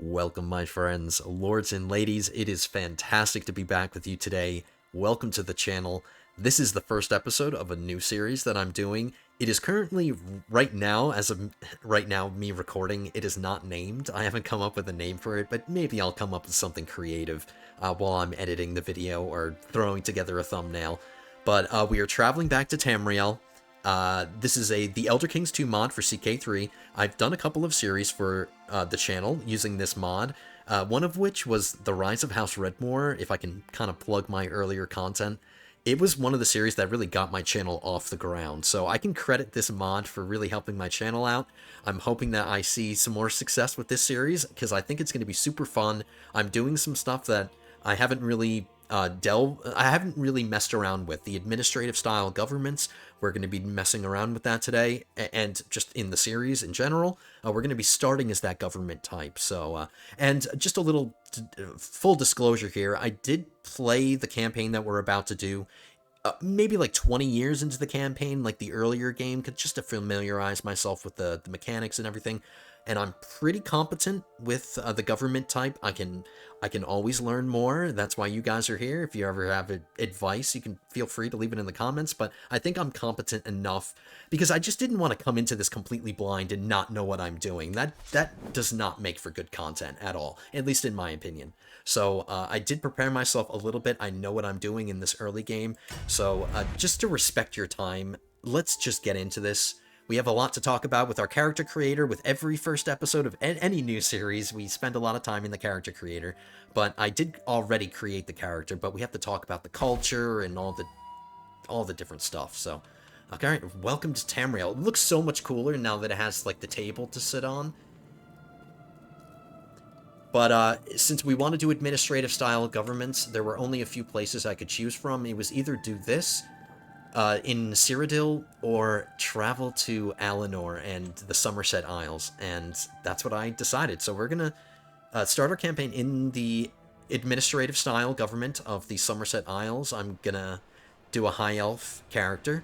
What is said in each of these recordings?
Welcome, my friends, lords and ladies. It is fantastic to be back with you today. Welcome to the channel. This is the first episode of a new series that I'm doing. It is currently, right now, me recording, it is not named. I haven't come up with a name for it, but maybe I'll come up with something creative while I'm editing the video or throwing together a thumbnail. But we are traveling back to Tamriel. This is the Elder Kings 2 mod for CK3. I've done a couple of series for the channel using this mod, one of which was The Rise of House Redmore, if I can kind of plug my earlier content. It was one of the series that really got my channel off the ground, so I can credit this mod for really helping my channel out. I'm hoping that I see some more success with this series, because I think it's going to be super fun. I'm doing some stuff that I haven't really I haven't really messed around with. The administrative style governments, we're going to be messing around with that today, and just in the series in general, we're going to be starting as that government type. So, and just a little full disclosure here, I did play the campaign that we're about to do maybe like 20 years into the campaign, like the earlier game, just to familiarize myself with the mechanics and everything. And I'm pretty competent with the government type. I can always learn more. That's why you guys are here. If you ever have advice, you can feel free to leave it in the comments. But I think I'm competent enough because I just didn't want to come into this completely blind and not know what I'm doing. That does not make for good content at all, at least in my opinion. So I did prepare myself a little bit. I know what I'm doing in this early game. So just to respect your time, let's just get into this. We have a lot to talk about with our character creator. With every first episode of any new series, we spend a lot of time in the character creator. But I did already create the character, but we have to talk about the culture and all the different stuff. So, okay, welcome to Tamriel. It looks so much cooler now that it has like the table to sit on. But since we want to do administrative style governments, there were only a few places I could choose from. It was either do this in Cyrodiil or travel to Alinor and the Somerset Isles, and that's what I decided. So we're gonna start our campaign in the administrative style government of the Somerset Isles. I'm gonna do a high elf character,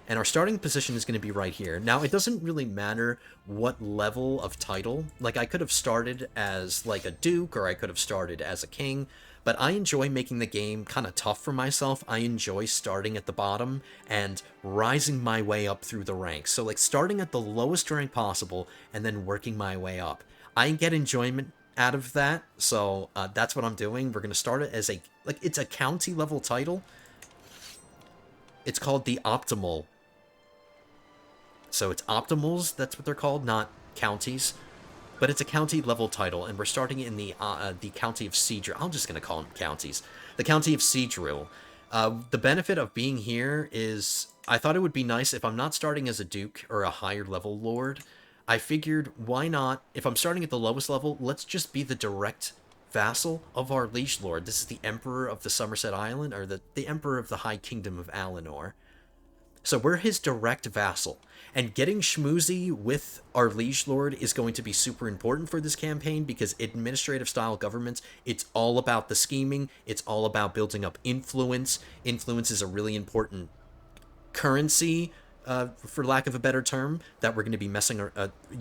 and our starting position is going to be right here. Now, it doesn't really matter what level of title. Like, I could have started as, like, a duke, or I could have started as a king, but I enjoy making the game kind of tough for myself. I enjoy starting at the bottom and rising my way up through the ranks. So, like, starting at the lowest rank possible and then working my way up. I get enjoyment out of that, so that's what I'm doing. We're going to start it as it's a county-level title. It's called the Optimal. So it's optimals, that's what they're called, not counties. But it's a county-level title, and we're starting in the county of Cedril. I'm just going to call them counties. The county of Cedril. The benefit of being here is I thought it would be nice if I'm not starting as a duke or a higher-level lord. I figured, why not? If I'm starting at the lowest level, let's just be the direct vassal of our liege lord. This is the Emperor of the Somerset Island, or the Emperor of the High Kingdom of Alinor. So we're his direct vassal, and getting schmoozy with our liege lord is going to be super important for this campaign, because administrative style governments, it's all about the scheming, it's all about building up influence. Influence is a really important currency, for lack of a better term, that we're going to be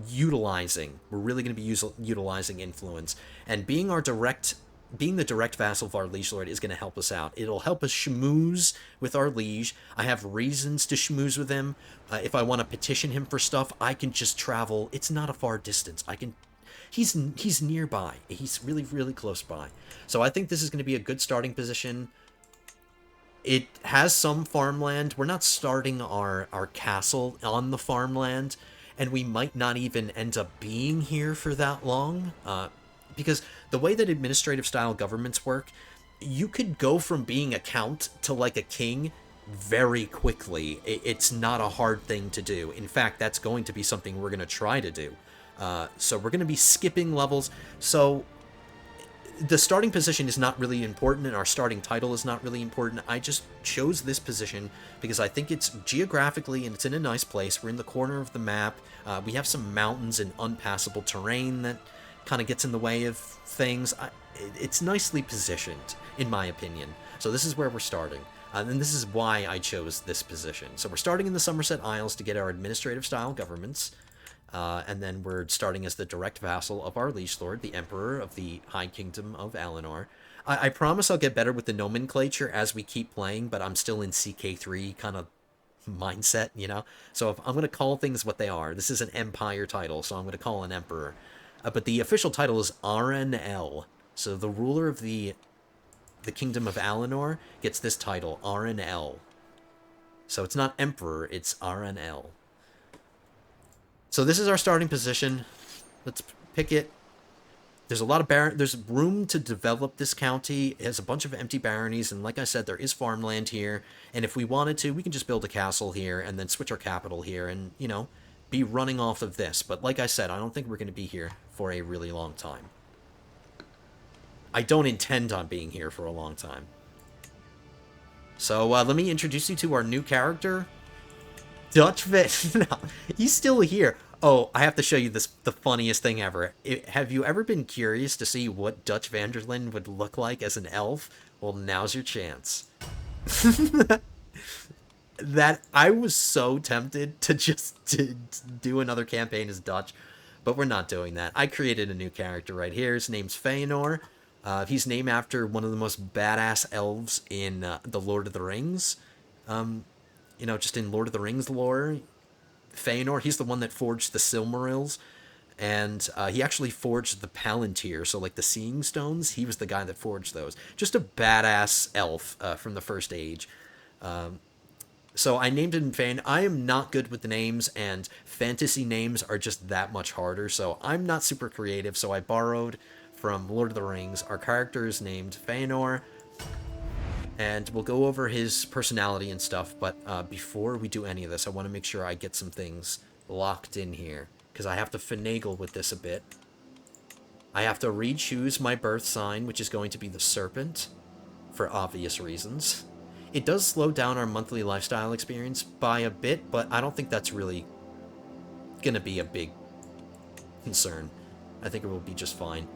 utilizing. We're really going to be utilizing influence, and being the direct vassal of our liege lord is going to help us out. It'll help us schmooze with our liege. I have reasons to schmooze with him. If I want to petition him for stuff, I can just travel. It's not a far distance. He's nearby. He's really, really close by. So I think this is going to be a good starting position. It has some farmland. We're not starting our castle on the farmland, and we might not even end up being here for that long. Because the way that administrative style governments work, you could go from being a count to like a king very quickly. It's not a hard thing to do. In fact, that's going to be something we're going to try to do. So we're going to be skipping levels. So the starting position is not really important, and our starting title is not really important. I just chose this position because I think it's geographically, and it's in a nice place. We're in the corner of the map. We have some mountains and unpassable terrain that kind of gets in the way of things. It's nicely positioned, in my opinion. So this is where we're starting. And this is why I chose this position. So we're starting in the Somerset Isles to get our administrative style governments. And then we're starting as the direct vassal of our liege lord, the Emperor of the High Kingdom of Alinor. I promise I'll get better with the nomenclature as we keep playing, but I'm still in CK3 kind of mindset, you know? So if I'm going to call things what they are. This is an Empire title, so I'm going to call an Emperor. But the official title is RNL. So the ruler of the Kingdom of Alinor gets this title, RNL. So it's not Emperor, it's RNL. So this is our starting position. Let's pick it. There's a lot of there's room to develop this county. It has a bunch of empty baronies, and like I said, there is farmland here. And if we wanted to, we can just build a castle here and then switch our capital here and, you know, be running off of this. But like I said, I don't think we're going to be here for a really long time. I don't intend on being here for a long time. So let me introduce you to our new character. Dutch Vet. No, he's still here. Oh, I have to show you this, the funniest thing ever. Have you ever been curious to see what Dutch Vanderlyn would look like as an elf? Well, now's your chance. That I was so tempted to just do another campaign as Dutch, but we're not doing that. I created a new character right here. His name's Feanor. He's named after one of the most badass elves in the Lord of the Rings. You know, just in Lord of the Rings lore. Feanor, he's the one that forged the Silmarils, and he actually forged the Palantir, so like the Seeing Stones, he was the guy that forged those. Just a badass elf from the First Age. So I named him Feanor. I am not good with the names, and fantasy names are just that much harder, so I'm not super creative, so I borrowed from Lord of the Rings. Our character is named Feanor, and we'll go over his personality and stuff, but before we do any of this, I want to make sure I get some things locked in here, because I have to finagle with this a bit. I have to re-choose my birth sign, which is going to be the Serpent, for obvious reasons. It does slow down our monthly lifestyle experience by a bit, but I don't think that's really going to be a big concern. I think it will be just fine.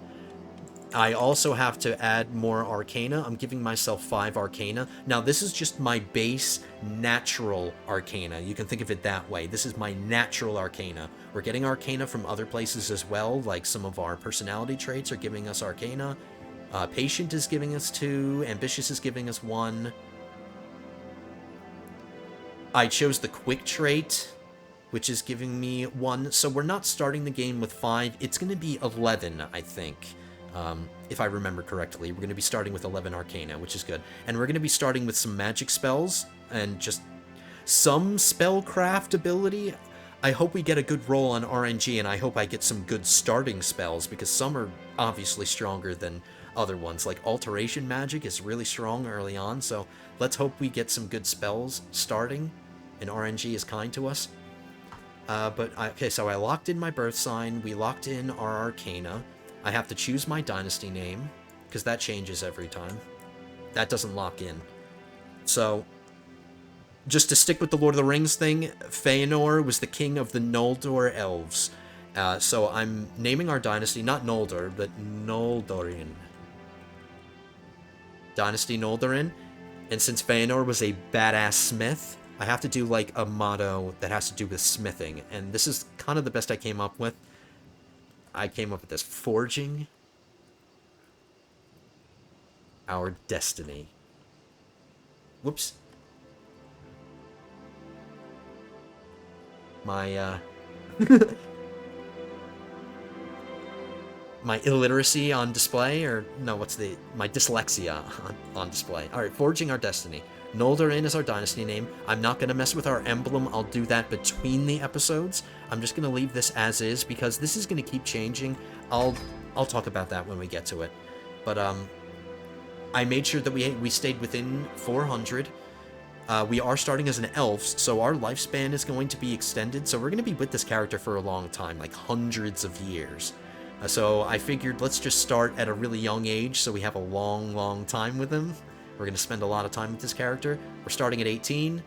I also have to add more Arcana. I'm giving myself 5 Arcana. Now, this is just my base natural Arcana. You can think of it that way. This is my natural Arcana. We're getting Arcana from other places as well, like some of our personality traits are giving us Arcana. Patient is giving us 2. Ambitious is giving us 1. I chose the Quick trait, which is giving me 1. So we're not starting the game with 5. It's going to be 11, I think. If I remember correctly. We're going to be starting with 11 Arcana, which is good. And we're going to be starting with some magic spells and just some spellcraft ability. I hope we get a good roll on RNG, and I hope I get some good starting spells, because some are obviously stronger than other ones. Like Alteration Magic is really strong early on, so let's hope we get some good spells starting, and RNG is kind to us. Okay, so I locked in my birth sign. We locked in our Arcana. I have to choose my dynasty name, because that changes every time. That doesn't lock in. So, just to stick with the Lord of the Rings thing, Feanor was the king of the Noldor elves. So I'm naming our dynasty, not Noldor, but Noldorin. Dynasty Noldorin. And since Feanor was a badass smith, I have to do like a motto that has to do with smithing. And this is kind of the best I came up with. I came up with this: forging our destiny. Whoops. My, my illiteracy on display, or no, my dyslexia on display. Alright, forging our destiny. Noldorin is our dynasty name. I'm not going to mess with our emblem. I'll do that between the episodes. I'm just going to leave this as is, because this is going to keep changing. I'll talk about that when we get to it. But I made sure that we stayed within 400. We are starting as an elf, so our lifespan is going to be extended. So we're going to be with this character for a long time, like hundreds of years. So I figured let's just start at a really young age, so we have a long, long time with him. We're going to spend a lot of time with this character. We're starting at 18.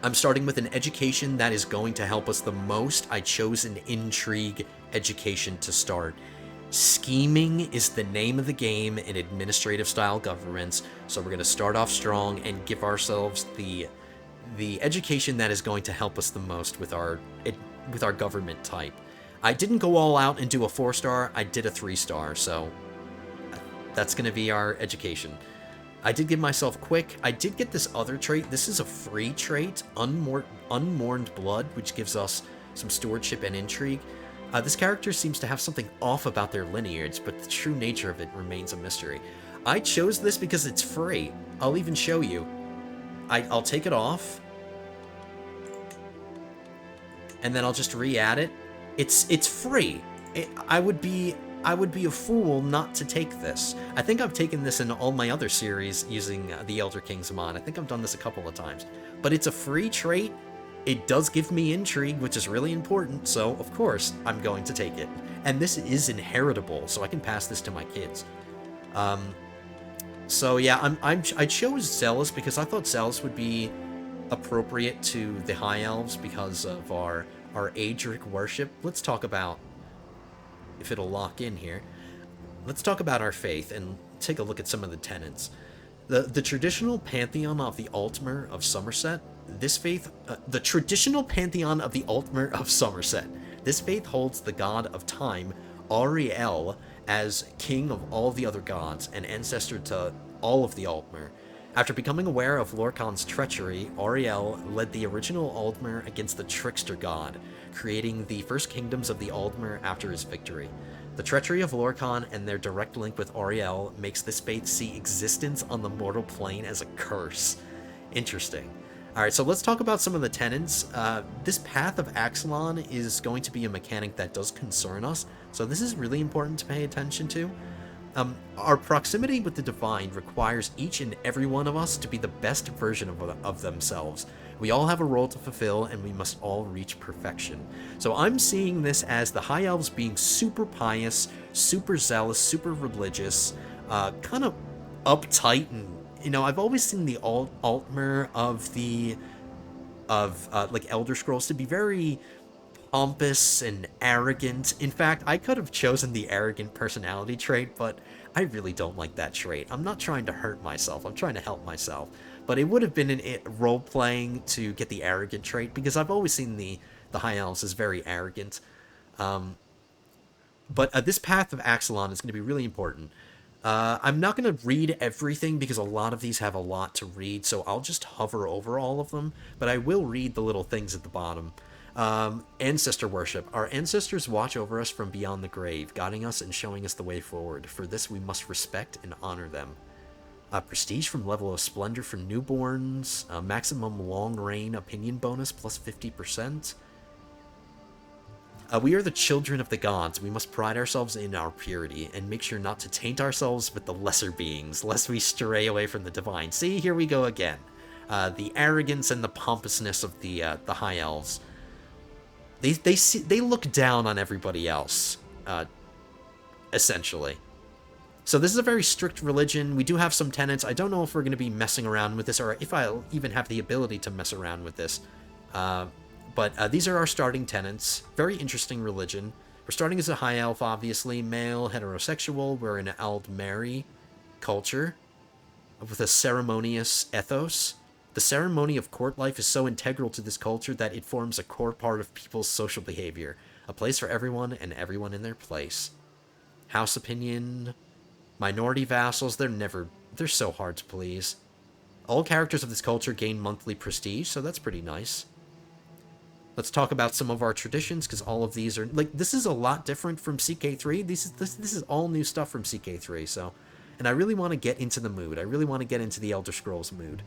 I'm starting with an education that is going to help us the most. I chose an intrigue education to start. Scheming is the name of the game in administrative style governments, so we're going to start off strong and give ourselves the education that is going to help us the most with our with our government type. I didn't go all out and do a 4-star. I did a 3-star, so that's going to be our education. I did give myself quick. I did get this other trait. This is a free trait, Unmourned Blood, which gives us some stewardship and intrigue. This character seems to have something off about their lineage, but the true nature of it remains a mystery. I chose this because it's free. I'll even show you. I'll take it off, and then I'll just re-add it. It's free. I would be a fool not to take this. I think I've taken this in all my other series using the Elder Kings mod. I think I've done this a couple of times. But it's a free trait. It does give me intrigue, which is really important, so of course I'm going to take it. And this is inheritable, so I can pass this to my kids. So yeah, I chose Zealous because I thought Zealous would be appropriate to the High Elves because of our Adric worship. Let's talk about, if it'll lock in here, let's talk about our faith and take a look at some of the tenets. The traditional pantheon of the Altmer of Somerset, this faith, the traditional pantheon of the Altmer of Somerset, this faith holds the god of time, Auriel, as king of all the other gods and ancestor to all of the Altmer. After becoming aware of Lorkhan's treachery, Auriel led the original Aldmer against the Trickster God, creating the first kingdoms of the Aldmer after his victory. The treachery of Lorkhan and their direct link with Auriel makes this faith see existence on the mortal plane as a curse. Interesting. Alright, so let's talk about some of the tenets. This Path of Axelon is going to be a mechanic that does concern us, so this is really important to pay attention to. Our proximity with the Divine requires each and every one of us to be the best version of themselves. We all have a role to fulfill, and we must all reach perfection. So I'm seeing this as the High Elves being super pious, super zealous, super religious, kind of uptight, and, you know, I've always seen the Altmer of like Elder Scrolls to be very pompous and arrogant. In fact, I could have chosen the arrogant personality trait, but I really don't like that trait. I'm not trying to hurt myself, I'm trying to help myself. But it would have been in role-playing to get the arrogant trait, because I've always seen the High Elves as very arrogant. But this Path of Axelon is going to be really important. I'm not going to read everything because a lot of these have a lot to read, so I'll just hover over all of them, but I will read the little things at the bottom. Ancestor worship. Our ancestors watch over us from beyond the grave, guiding us and showing us the way forward. For this, we must respect and honor them. Prestige from level of splendor for newborns. Maximum long reign opinion bonus plus 50%. We are the children of the gods. We must pride ourselves in our purity and make sure not to taint ourselves with the lesser beings, lest we stray away from the divine. See, here we go again. The arrogance and the pompousness of the High Elves. They look down on everybody else, essentially. So this is a very strict religion. We do have some tenets. I don't know if we're going to be messing around with this, or if I'll even have the ability to mess around with this. But these are our starting tenets. Very interesting religion. We're starting as a High Elf, obviously. Male, heterosexual. We're in an Aldmeri culture with a ceremonious ethos. The ceremony of court life is so integral to this culture that it forms a core part of people's social behavior. A place for everyone and everyone in their place. House opinion. Minority vassals, they're so hard to please. All characters of this culture gain monthly prestige, so that's pretty nice. Let's talk about some of our traditions, because all of these are, like, this is a lot different from CK3. This is all new stuff from CK3, so. And I really want to get into the mood. I really want to get into the Elder Scrolls mood.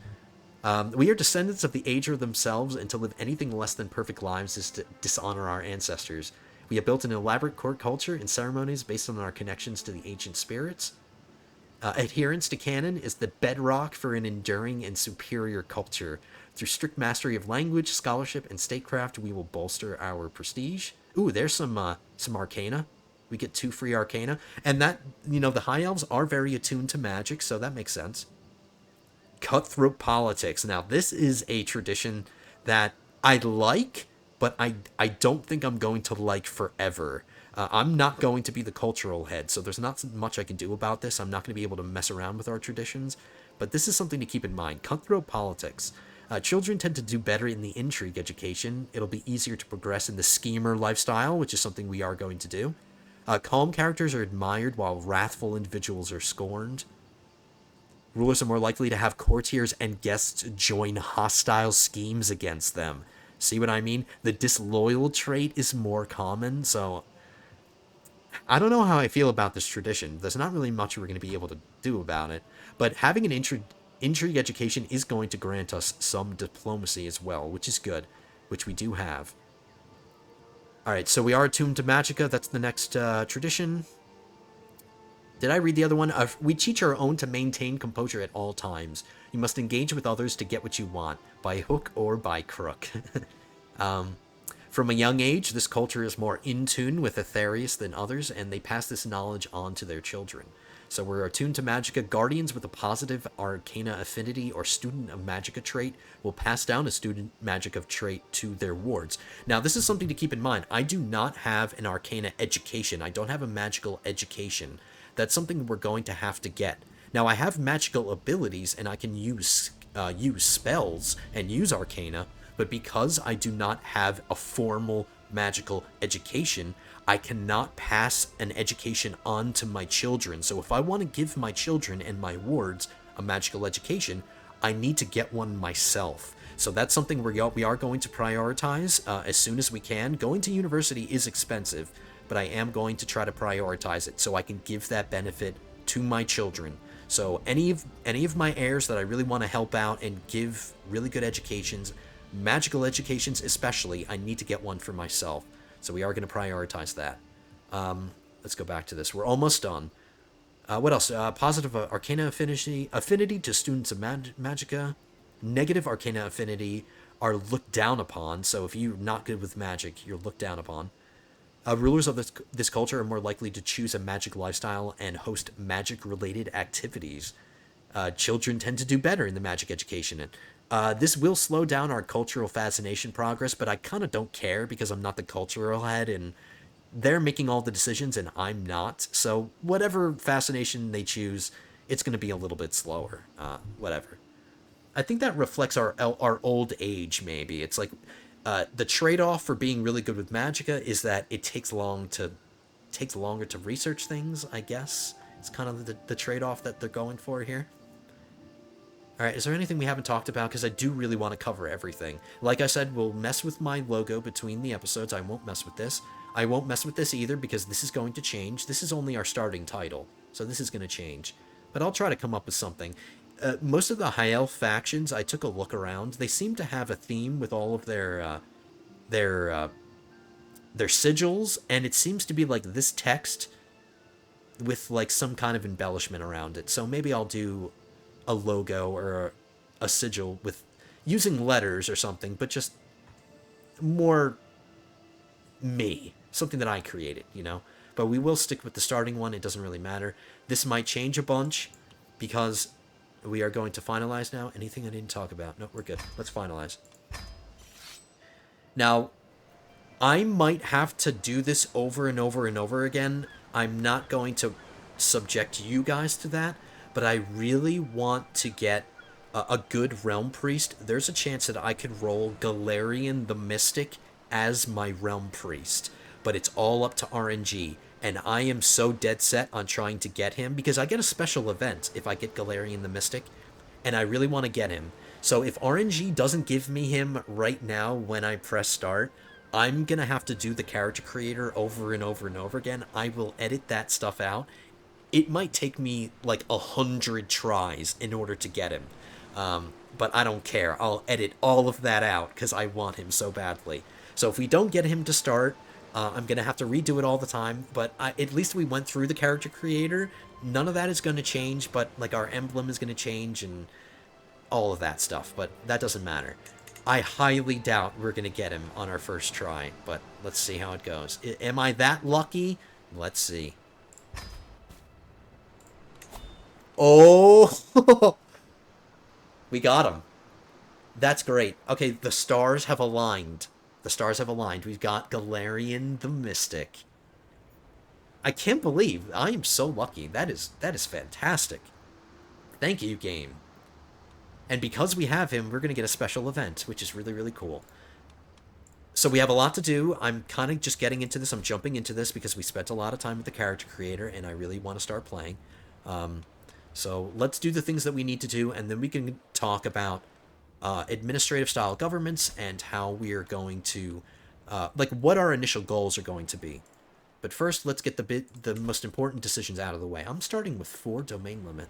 We are descendants of the Ager themselves, and to live anything less than perfect lives is to dishonor our ancestors. We have built an elaborate court culture and ceremonies based on our connections to the ancient spirits. Adherence to canon is the bedrock for an enduring and superior culture. Through strict mastery of language, scholarship, and statecraft, we will bolster our prestige. Ooh, there's some arcana. We get 2 free arcana. And that, you know, the High Elves are very attuned to magic, so that makes sense. Cutthroat politics. Now, this is a tradition that I like, but I don't think I'm going to like forever. I'm not going to be the cultural head, so there's not much I can do about this. I'm not going to be able to mess around with our traditions, but this is something to keep in mind. Cutthroat politics. Children tend to do better in the intrigue education. It'll be easier to progress in the schemer lifestyle, which is something we are going to do. Calm characters are admired while wrathful individuals are scorned. Rulers are more likely to have courtiers and guests join hostile schemes against them. See what I mean? The disloyal trait is more common, so I don't know how I feel about this tradition. There's not really much we're going to be able to do about it, but having an intrigue education is going to grant us some diplomacy as well, which is good, which we do have. Alright, so we are attuned to Magica. That's the next tradition. Did I read the other one? We teach our own to maintain composure at all times. You must engage with others to get what you want, by hook or by crook. From a young age, this culture is more in tune with Aetherius than others, and they pass this knowledge on to their children. So we're attuned to Magica. Guardians with a positive Arcana affinity or student of Magica trait will pass down a student Magica trait to their wards. Now, this is something to keep in mind. I do not have an Arcana education. I don't have a magical education. That's something we're going to have to get. Now, I have magical abilities, and I can use spells and use Arcana, but because I do not have a formal magical education, I cannot pass an education on to my children. So if I want to give my children and my wards a magical education, I need to get one myself. So that's something we are going to prioritize as soon as we can. Going to university is expensive, but I am going to try to prioritize it so I can give that benefit to my children. So any of my heirs that I really want to help out and give really good educations, magical educations especially, I need to get one for myself. So we are going to prioritize that. Let's go back to this. We're almost done. What else? Positive Arcana affinity to students of Magica. Negative Arcana affinity are looked down upon. So if you're not good with magic, you're looked down upon. Rulers of this culture are more likely to choose a magic lifestyle and host magic-related activities. Children tend to do better in the magic education. This will slow down our cultural fascination progress, but I kind of don't care because I'm not the cultural head and they're making all the decisions and I'm not. So whatever fascination they choose, it's going to be a little bit slower. Whatever. I think that reflects our old age, maybe. It's like the trade-off for being really good with Magica is that it takes longer to research things, I guess. It's kind of the trade-off that they're going for here. Alright, is there anything we haven't talked about? Because I do really want to cover everything. Like I said, we'll mess with my logo between the episodes. I won't mess with this. I won't mess with this either because this is going to change. This is only our starting title, so this is going to change. But I'll try to come up with something. Most of the High Elf factions, I took a look around. They seem to have a theme with all of their sigils, and it seems to be like this text with like some kind of embellishment around it. So maybe I'll do a logo or a sigil with using letters or something, but just more me, something that I created, you know. But we will stick with the starting one. It doesn't really matter. This might change a bunch because we are going to finalize now. Anything I didn't talk about? No, we're good. Let's finalize. Now, I might have to do this over and over and over again. I'm not going to subject you guys to that, but I really want to get a good Realm Priest. There's a chance that I could roll Galarian the Mystic as my Realm Priest, but it's all up to RNG, and I am so dead set on trying to get him, because I get a special event if I get Galarian the Mystic, and I really want to get him. So if RNG doesn't give me him right now when I press start, I'm going to have to do the character creator over and over and over again. I will edit that stuff out. It might take me like 100 tries in order to get him. But I don't care. I'll edit all of that out because I want him so badly. So if we don't get him to start, I'm going to have to redo it all the time. But at least we went through the character creator. None of that is going to change, but like our emblem is going to change and all of that stuff. But that doesn't matter. I highly doubt we're going to get him on our first try, but let's see how it goes. Am I that lucky? Let's see. Oh! We got him. That's great. Okay, the stars have aligned. The stars have aligned. We've got Galarian the Mystic. I can't believe I am so lucky. That is fantastic. Thank you, game. And because we have him, we're going to get a special event, which is really, really cool. So we have a lot to do. I'm kind of just getting into this. I'm jumping into this because we spent a lot of time with the character creator, and I really want to start playing. So let's do the things that we need to do, and then we can talk about administrative style governments and how we are going to, like, what our initial goals are going to be. But first, let's get the most important decisions out of the way. I'm starting with 4 domain limit.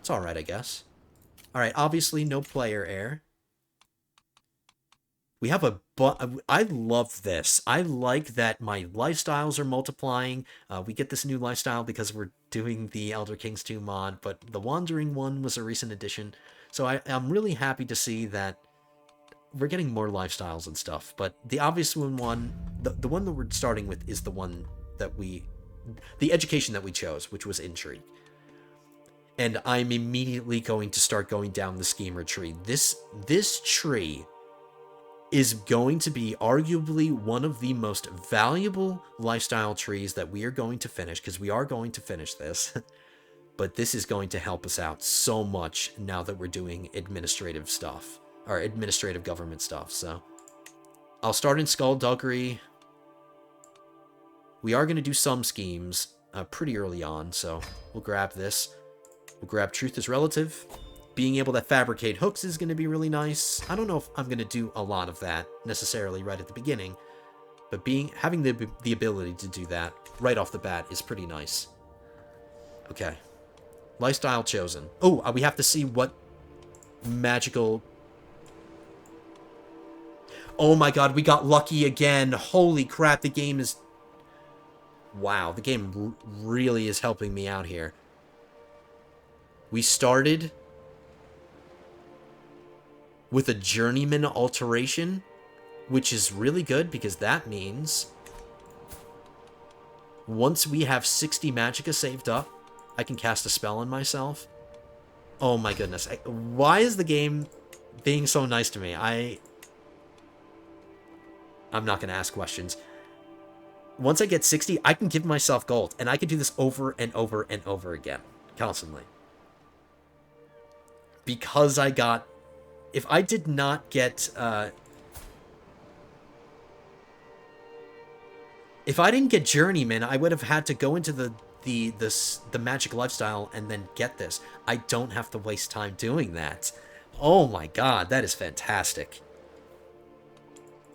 It's all right, I guess. All right, obviously no player error. We have I love this. I like that my lifestyles are multiplying. We get this new lifestyle because we're doing the Elder Kings 2 mod, but the Wandering one was a recent addition. So I'm really happy to see that we're getting more lifestyles and stuff. But the obvious one, the one that we're starting with is the one that the education that we chose, which was intrigue. And I'm immediately going to start going down the schemer tree. This tree is going to be arguably one of the most valuable lifestyle trees that we are going to finish, because we are going to finish this. But this is going to help us out so much now that we're doing administrative stuff, or administrative government stuff. So I'll start in Skullduggery. We are going to do some schemes pretty early on, so we'll grab this. We'll grab Truth is Relative. Being able to fabricate hooks is going to be really nice. I don't know if I'm going to do a lot of that necessarily right at the beginning, but having the ability to do that right off the bat is pretty nice. Okay. Lifestyle chosen. Oh, we have to see what magical... Oh my god, we got lucky again. Holy crap, the game is... Wow, the game really is helping me out here. We started with a journeyman alteration, which is really good because that means once we have 60 magicka saved up, I can cast a spell on myself. Oh my goodness. Why is the game being so nice to me? I'm not going to ask questions. Once I get 60, I can give myself gold, and I can do this over and over and over again, constantly. Because I got... If I did not get... if I didn't get Journeyman, I would have had to go into the magic lifestyle and then get this. I don't have to waste time doing that. Oh my god, that is fantastic.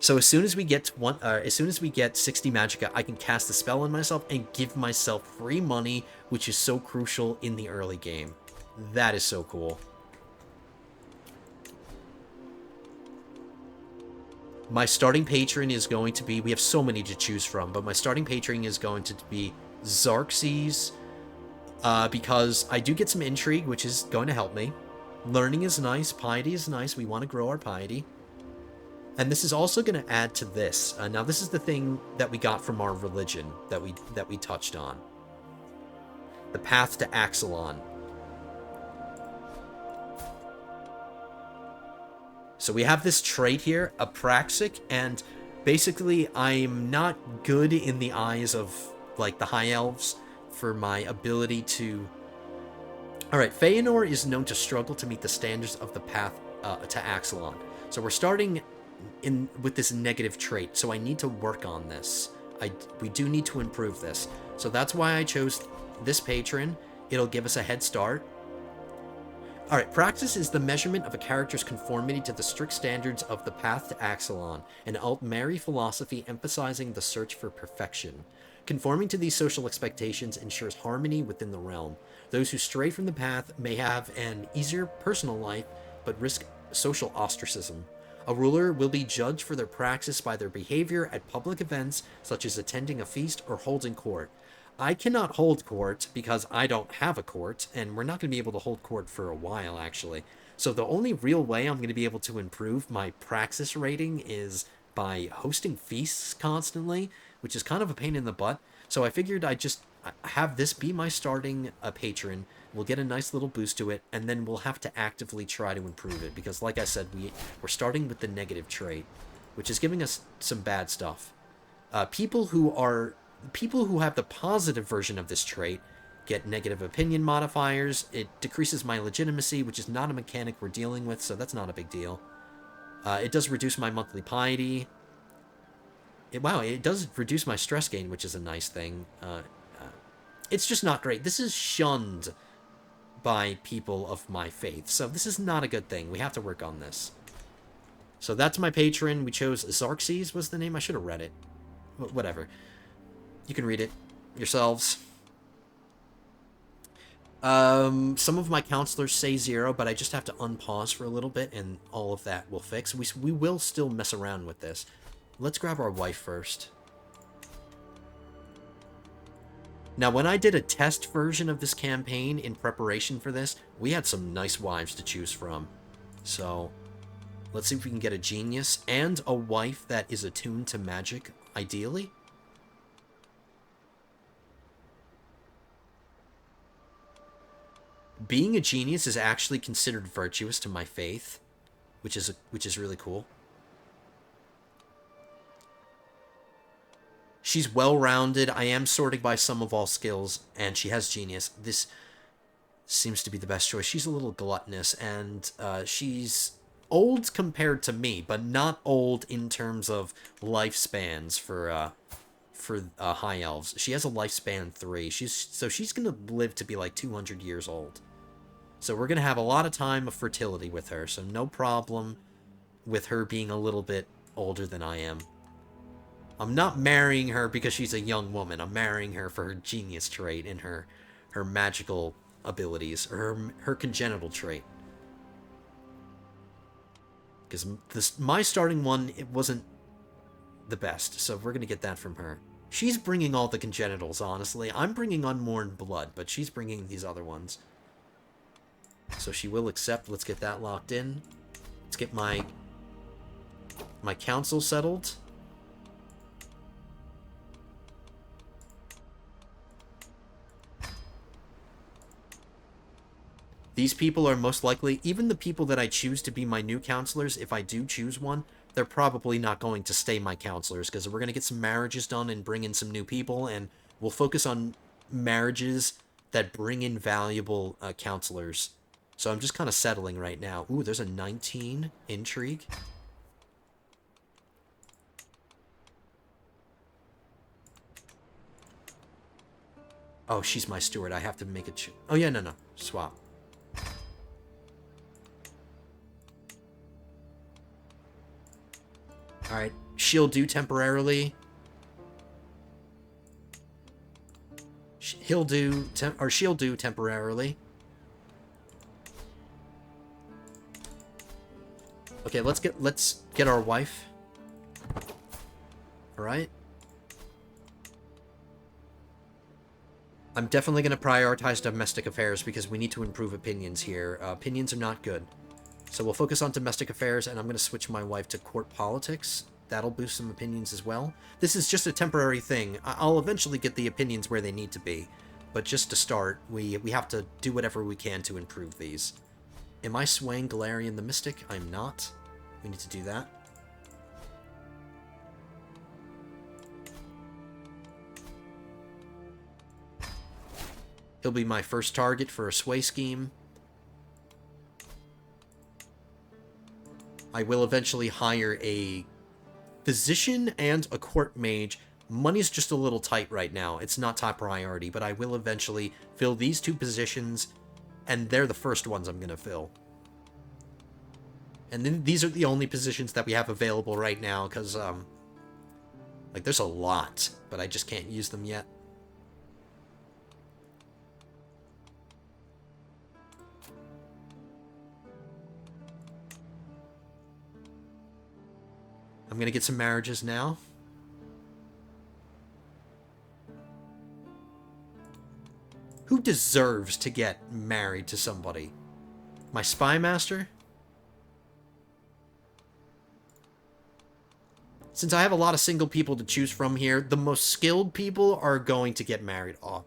So as soon as we get 60 magicka, I can cast the spell on myself and give myself free money, which is so crucial in the early game. That is so cool. My starting patron is going to be... We have so many to choose from, but my starting patron is going to be Xerxes, because I do get some intrigue, which is going to help me. Learning is nice. Piety is nice. We want to grow our piety. And this is also going to add to this. Now, this is the thing that we got from our religion that we touched on. The path to Alaxon. So we have this trait here, Apraxic, and basically I'm not good in the eyes of, like, the High Elves for my ability to... Alright, Feanor is known to struggle to meet the standards of the path to Alaxon. So we're starting with this negative trait, so I need to work on this. We do need to improve this. So that's why I chose this patron. It'll give us a head start. Alright, Praxis is the measurement of a character's conformity to the strict standards of the path to Alaxon, an Altmeri philosophy emphasizing the search for perfection. Conforming to these social expectations ensures harmony within the realm. Those who stray from the path may have an easier personal life, but risk social ostracism. A ruler will be judged for their praxis by their behavior at public events, such as attending a feast or holding court. I cannot hold court because I don't have a court, and we're not going to be able to hold court for a while, actually. So the only real way I'm going to be able to improve my praxis rating is by hosting feasts constantly, which is kind of a pain in the butt. So I figured I'd just have this be my starting patron. We'll get a nice little boost to it, and then we'll have to actively try to improve it, because like I said, we're starting with the negative trait, which is giving us some bad stuff. People who have the positive version of this trait get negative opinion modifiers. It decreases my legitimacy, which is not a mechanic we're dealing with, so that's not a big deal. It does reduce my monthly piety. Wow, it does reduce my stress gain, which is a nice thing. It's just not great. This is shunned by people of my faith, so this is not a good thing. We have to work on this. So that's my patron. We chose Xerxes was the name. I should have read it. Whatever. You can read it yourselves. Some of my counselors say 0, but I just have to unpause for a little bit, and all of that will fix. We will still mess around with this. Let's grab our wife first. Now, when I did a test version of this campaign in preparation for this, we had some nice wives to choose from. So, let's see if we can get a genius and a wife that is attuned to magic, ideally. Being a genius is actually considered virtuous to my faith, which is really cool. She's well-rounded. I am sorting by sum of all skills, and she has genius. This seems to be the best choice. She's a little gluttonous, and she's old compared to me, but not old in terms of lifespans for high elves. She has a lifespan 3. She's gonna live to be like 200 years old. So we're gonna have a lot of time of fertility with her. So no problem with her being a little bit older than I am. I'm not marrying her because she's a young woman. I'm marrying her for her genius trait and her magical abilities, or her congenital trait. Because my starting one, it wasn't the best, so we're going to get that from her. She's bringing all the congenitals, honestly. I'm bringing unmourned blood, but she's bringing these other ones. So she will accept. Let's get that locked in. Let's get my council settled. These people are most likely, even the people that I choose to be my new counselors, if I do choose one, they're probably not going to stay my counselors, because we're going to get some marriages done and bring in some new people, and we'll focus on marriages that bring in valuable counselors. So I'm just kind of settling right now. Ooh, there's a 19 intrigue. Oh, she's my steward. I have to make it... Oh, yeah, no. Swap. Alright, she'll do temporarily. She'll do temporarily. Okay, let's get our wife. Alright. I'm definitely going to prioritize domestic affairs because we need to improve opinions here. Opinions are not good. So we'll focus on domestic affairs, and I'm going to switch my wife to court politics. That'll boost some opinions as well. This is just a temporary thing. I'll eventually get the opinions where they need to be. But just to start, we have to do whatever we can to improve these. Am I swaying Galarian the Mystic? I'm not. We need to do that. He'll be my first target for a sway scheme. I will eventually hire a physician and a court mage. Money's just a little tight right now. It's not top priority, but I will eventually fill these 2 positions, and they're the first ones I'm going to fill. And then these are the only positions that we have available right now, because, like, there's a lot, but I just can't use them yet. I'm going to get some marriages now. Who deserves to get married to somebody? My spy master? Since I have a lot of single people to choose from here, the most skilled people are going to get married off.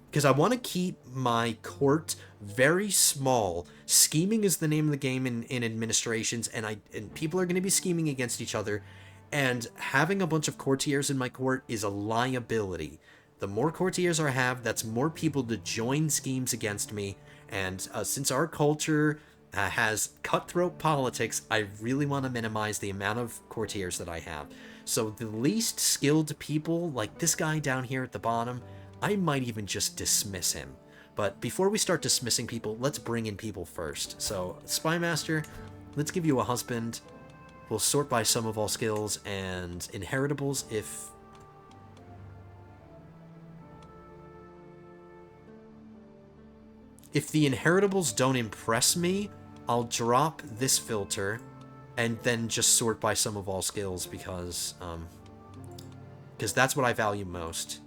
Because I want to keep my court very small. Scheming is the name of the game in administrations, and people are going to be scheming against each other. And having a bunch of courtiers in my court is a liability. The more courtiers I have, that's more people to join schemes against me. And since our culture has cutthroat politics, I really want to minimize the amount of courtiers that I have. So the least skilled people, like this guy down here at the bottom, I might even just dismiss him. But before we start dismissing people, let's bring in people first. So, Spymaster, let's give you a husband. We'll sort by sum of all skills and inheritables if the inheritables don't impress me, I'll drop this filter and then just sort by sum of all skills because that's what I value most.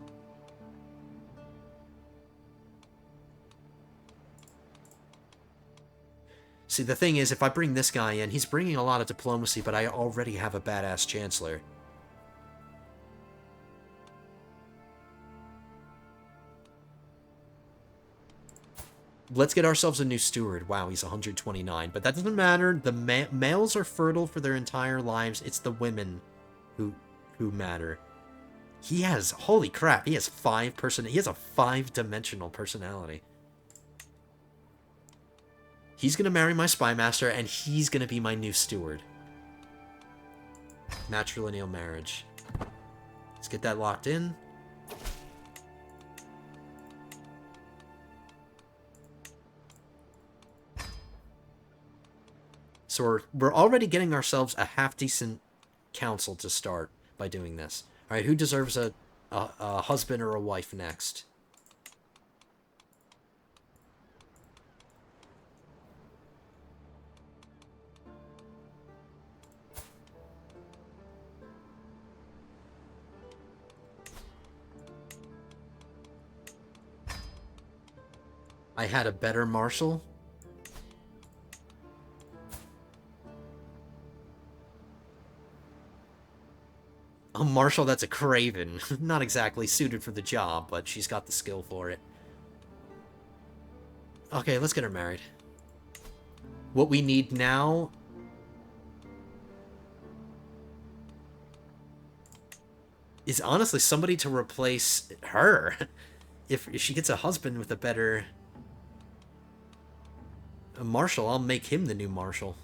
See, the thing is, if I bring this guy in, he's bringing a lot of diplomacy, but I already have a badass chancellor. Let's get ourselves a new steward. Wow, he's 129. But that doesn't matter. The males are fertile for their entire lives. It's the women who matter. He has, holy crap, he has he has a 5-dimensional personality. He's gonna marry my spymaster, and he's gonna be my new steward. Matrilineal marriage. Let's get that locked in. So we're already getting ourselves a half-decent council to start by doing this. Alright, who deserves a husband or a wife next? I had a better marshal. A marshal that's a craven. Not exactly suited for the job, but she's got the skill for it. Okay, let's get her married. What we need now... is honestly somebody to replace her. If she gets a husband with a better... a marshal, I'll make him the new marshal.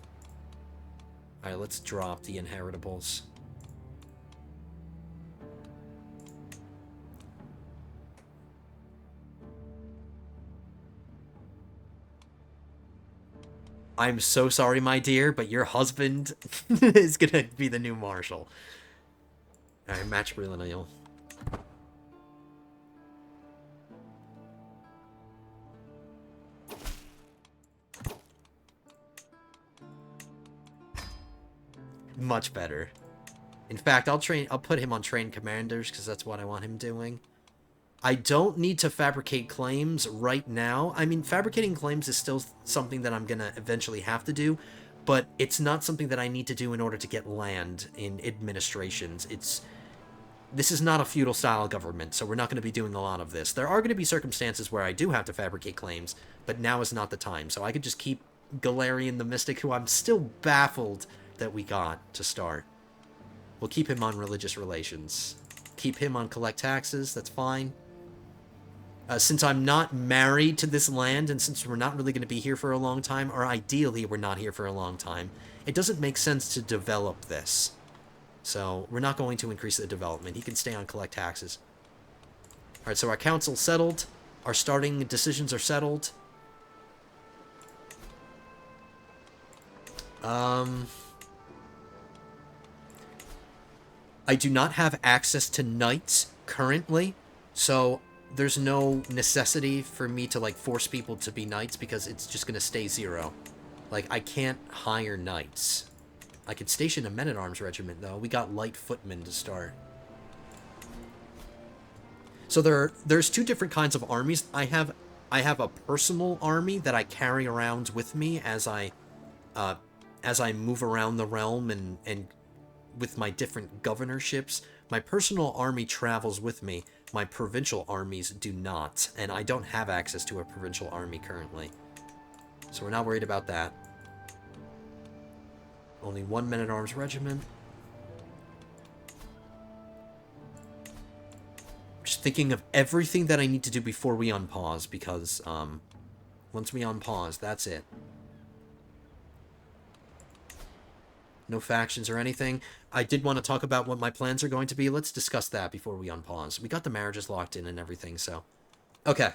Alright, let's drop the inheritables. I'm so sorry, my dear, but your husband is gonna be the new marshal. Alright, match Brilliant. Much better. In fact, I'll put him on trained commanders, because that's what I want him doing. I don't need to fabricate claims right now. I mean, fabricating claims is still something that I'm going to eventually have to do, but it's not something that I need to do in order to get land in administrations. This is not a feudal-style government, so we're not going to be doing a lot of this. There are going to be circumstances where I do have to fabricate claims, but now is not the time. So I could just keep Galarian the Mystic, who I'm still baffled that we got to start. We'll keep him on religious relations. Keep him on collect taxes, that's fine. Since I'm not married to this land, and since we're not really going to be here for a long time, or ideally we're not here for a long time, it doesn't make sense to develop this. So we're not going to increase the development. He can stay on collect taxes. Alright, so our council's settled. Our starting decisions are settled. I do not have access to knights currently, so there's no necessity for me to, like, force people to be knights because it's just going to stay 0. Like, I can't hire knights. I could station a men-at-arms regiment, though. We got light footmen to start. So there's 2 different kinds of armies. I have a personal army that I carry around with me as I move around the realm and with my different governorships. My personal army travels with me. My provincial armies do not, and I don't have access to a provincial army currently. So we're not worried about that. Only 1 men-at-arms regiment. Just thinking of everything that I need to do before we unpause, because once we unpause, that's it. No factions or anything. I did want to talk about what my plans are going to be. Let's discuss that before we unpause. We got the marriages locked in and everything, so... Okay.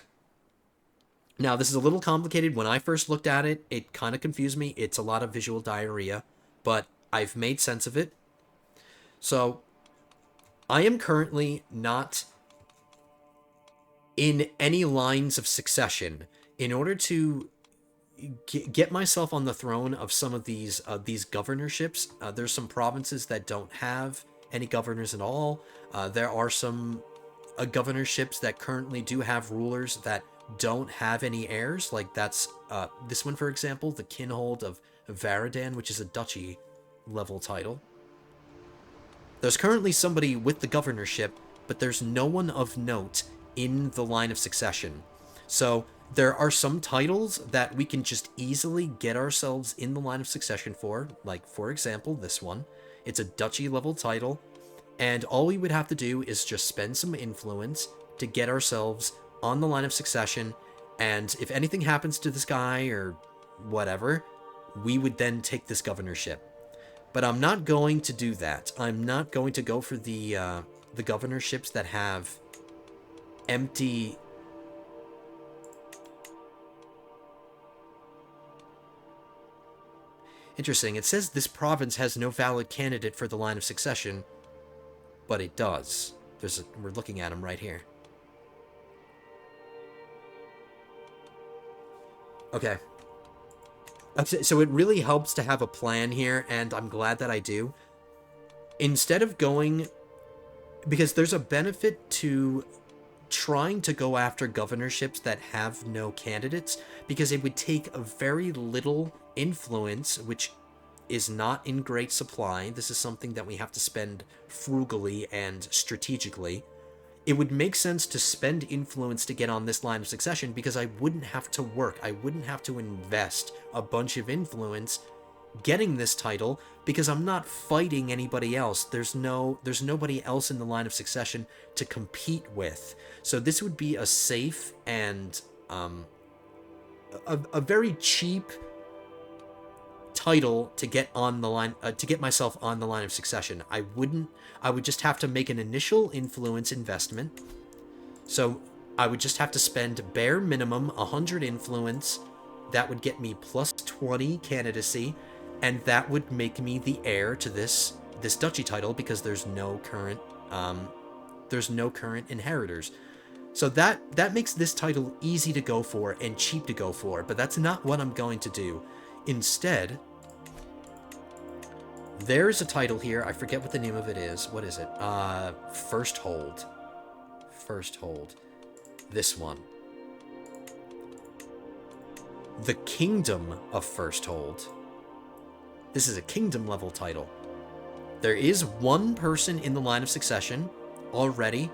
Now, this is a little complicated. When I first looked at it, it kind of confused me. It's a lot of visual diarrhea, but I've made sense of it. So, I am currently not in any lines of succession. In order to get myself on the throne of some of these governorships, there's some provinces that don't have any governors at all. There are some governorships that currently do have rulers that don't have any heirs. Like that's this one, for example, the Kinhold of Varadan, which is a duchy level title. There's currently somebody with the governorship, but there's no one of note in the line of succession. So there are some titles that we can just easily get ourselves in the line of succession for, like, for example, this one. It's a duchy level title, and all we would have to do is just spend some influence to get ourselves on the line of succession, and if anything happens to this guy or whatever, we would then take this governorship. But I'm not going to do that. I'm not going to go for the governorships that have empty... Interesting. It says this province has no valid candidate for the line of succession, but it does. We're looking at him right here. Okay. So it really helps to have a plan here, and I'm glad that I do. Instead of going... Because there's a benefit to trying to go after governorships that have no candidates, because it would take a very little influence, which is not in great supply. This is something that we have to spend frugally and strategically. It would make sense to spend influence to get on this line of succession, because I wouldn't have to work. I wouldn't have to invest a bunch of influence getting this title, because I'm not fighting anybody else. There's nobody else in the line of succession to compete with. So this would be a safe and a very cheap title to get on the line, to get myself on the line of succession. I would just have to make an initial influence investment. So I would just have to spend bare minimum 100 influence. That would get me plus 20 candidacy, and that would make me the heir to this duchy title, because there's no current inheritors. So that makes this title easy to go for and cheap to go for, but that's not what I'm going to do. Instead, there's a title here. I forget what the name of it is. What is it? First Hold. First Hold. This one. The Kingdom of First Hold. This is a kingdom level title. There is one person in the line of succession already,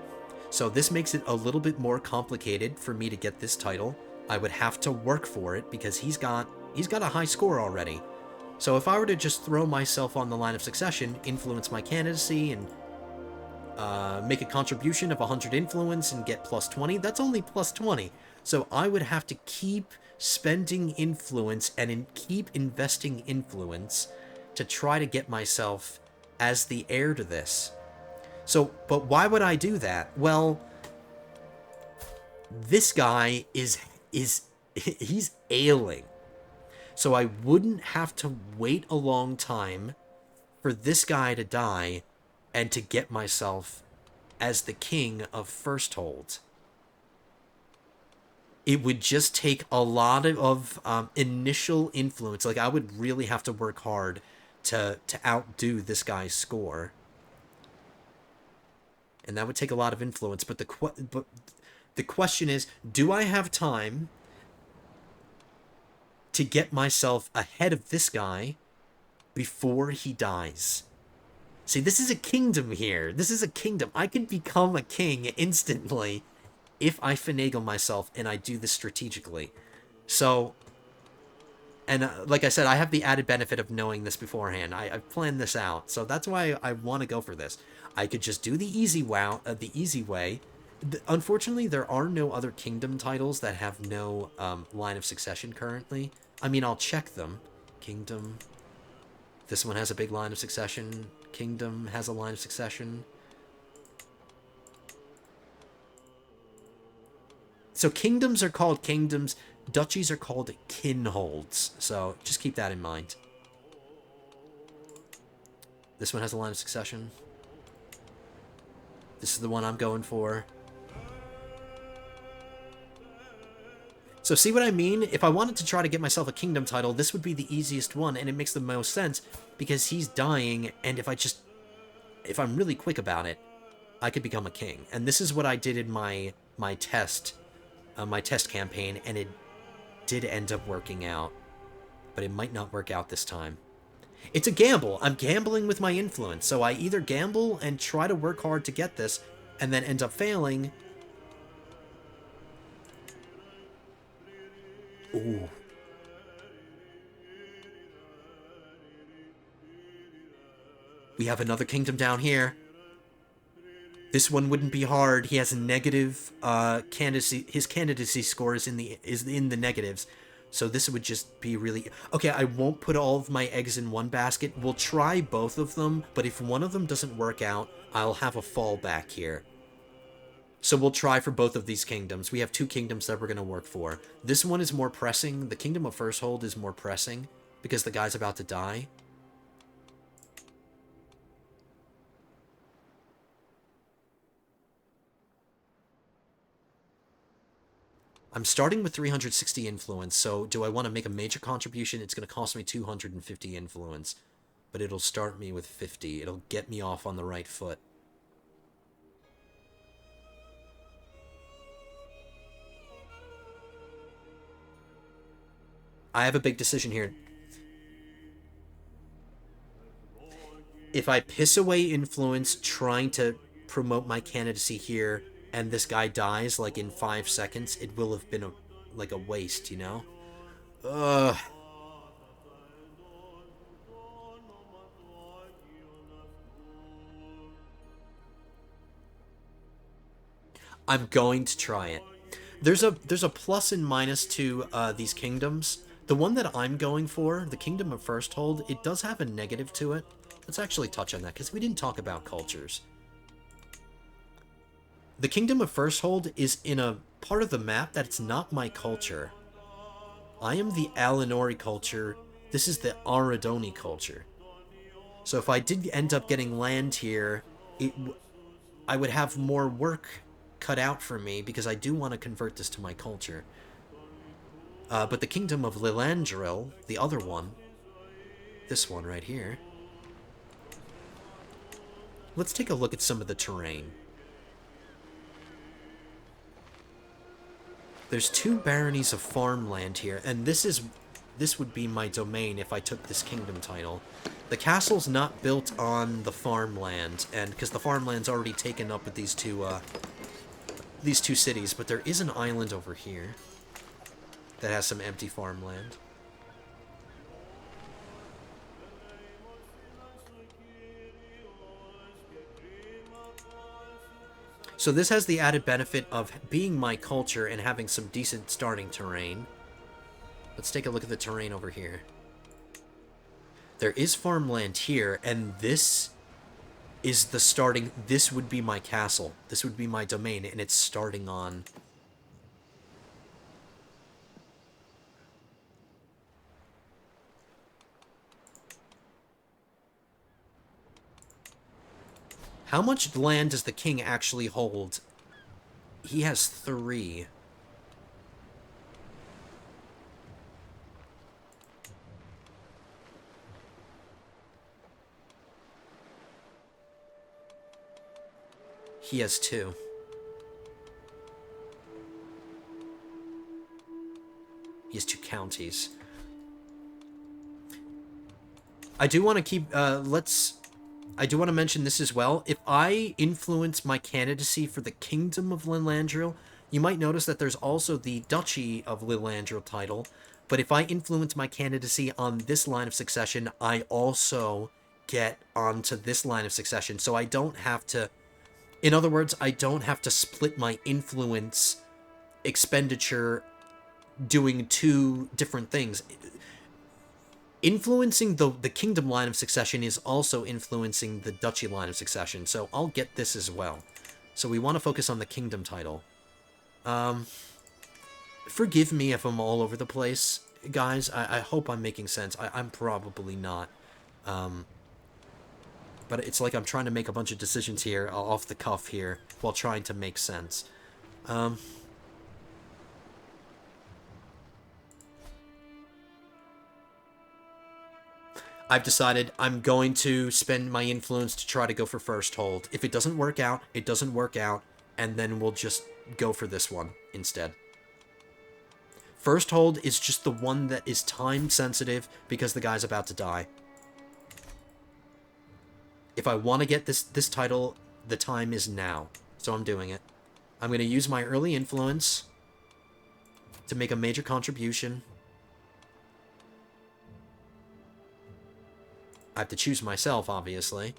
so this makes it a little bit more complicated for me to get this title. I would have to work for it, because he's got a high score already. So if I were to just throw myself on the line of succession, influence my candidacy, and make a contribution of 100 influence and get plus 20, that's only plus 20. So I would have to keep spending influence and keep investing influence to try to get myself as the heir to this. So, but why would I do that? Well, this guy he's ailing. So I wouldn't have to wait a long time for this guy to die and to get myself as the king of First Hold. It would just take a lot of initial influence. Like, I would really have to work hard to outdo this guy's score. And that would take a lot of influence. But the question is, do I have time to get myself ahead of this guy before he dies? See, this is a kingdom here. This is a kingdom. I can become a king instantly if I finagle myself and I do this strategically. So, and like I said, I have the added benefit of knowing this beforehand. I've planned this out, so that's why I want to go for this. I could just do the easy way Unfortunately, there are no other kingdom titles that have no line of succession currently. I mean, I'll check them. Kingdom. This one has a big line of succession. Kingdom has a line of succession. So kingdoms are called kingdoms. Duchies are called kinholds. So just keep that in mind. This one has a line of succession. This is the one I'm going for. So see what I mean? If I wanted to try to get myself a kingdom title, this would be the easiest one, and it makes the most sense because he's dying, and if I'm really quick about it, I could become a king. And this is what I did in my test campaign, and it did end up working out, but it might not work out this time. It's a gamble. I'm gambling with my influence, so I either gamble and try to work hard to get this, and then end up failing. Ooh. We have another kingdom down here. This one wouldn't be hard. He has a negative candidacy. His candidacy score is in the negatives. So this would just be really... Okay, I won't put all of my eggs in one basket. We'll try both of them, but if one of them doesn't work out, I'll have a fallback here. So we'll try for both of these kingdoms. We have two kingdoms that we're going to work for. This one is more pressing. The Kingdom of First Hold is more pressing because the guy's about to die. I'm starting with 360 influence, so do I want to make a major contribution? It's going to cost me 250 influence, but it'll start me with 50. It'll get me off on the right foot. I have a big decision here. If I piss away influence trying to promote my candidacy here, and this guy dies, like, in 5 seconds, it will have been, like, a waste, you know? Ugh. I'm going to try it. There's a plus and minus to these kingdoms. The one that I'm going for, the Kingdom of First Hold, it does have a negative to it. Let's actually touch on that, because we didn't talk about cultures. The Kingdom of First Hold is in a part of the map that's not my culture. I am the Alinori culture. This is the Aradoni culture. So if I did end up getting land here, I would have more work cut out for me because I do want to convert this to my culture. But the Kingdom of Lilandril, the other one, this one right here, let's take a look at some of the terrain. There's 2 baronies of farmland here, and this would be my domain if I took this kingdom title. The castle's not built on the farmland, and because the farmland's already taken up with these two cities, but there is an island over here that has some empty farmland. So this has the added benefit of being my culture and having some decent starting terrain. Let's take a look at the terrain over here. There is farmland here, and this is the starting... This would be my castle. This would be my domain, and it's starting on... How much land does the king actually hold? He has 3. He has 2. He has 2 counties. I do want to keep, I do want to mention this as well. If I influence my candidacy for the Kingdom of Lilandril, you might notice that there's also the Duchy of Lilandril title, but if I influence my candidacy on this line of succession, I also get onto this line of succession, so I don't have to In other words, I don't have to split my influence expenditure doing two different things. Influencing the kingdom line of succession is also influencing the duchy line of succession, so I'll get this as well. So we want to focus on the kingdom title. Forgive me if I'm all over the place, guys. I hope I'm making sense. I'm probably not. But it's like I'm trying to make a bunch of decisions here, off the cuff here, while trying to make sense. I've decided I'm going to spend my influence to try to go for first hold. If it doesn't work out, it doesn't work out, and then we'll just go for this one instead. First hold is just the one that is time sensitive because the guy's about to die. If I want to get this title, the time is now. So I'm doing it. I'm going to use my early influence to make a major contribution. I have to choose myself, obviously.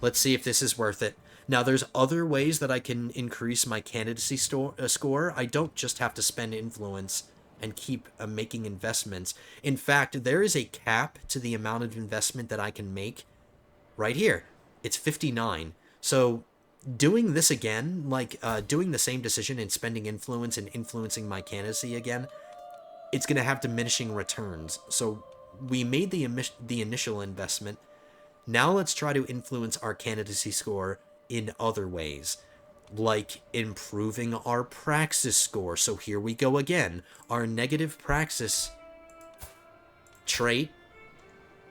Let's see if this is worth it. Now, there's other ways that I can increase my candidacy score. I don't just have to spend influence and keep making investments. In fact, there is a cap to the amount of investment that I can make right here. It's 59. So doing this again, like doing the same decision and spending influence and influencing my candidacy again, it's going to have diminishing returns. So we made the initial investment. Now let's try to influence our candidacy score in other ways, like improving our praxis score. So here we go again. Our negative praxis trait,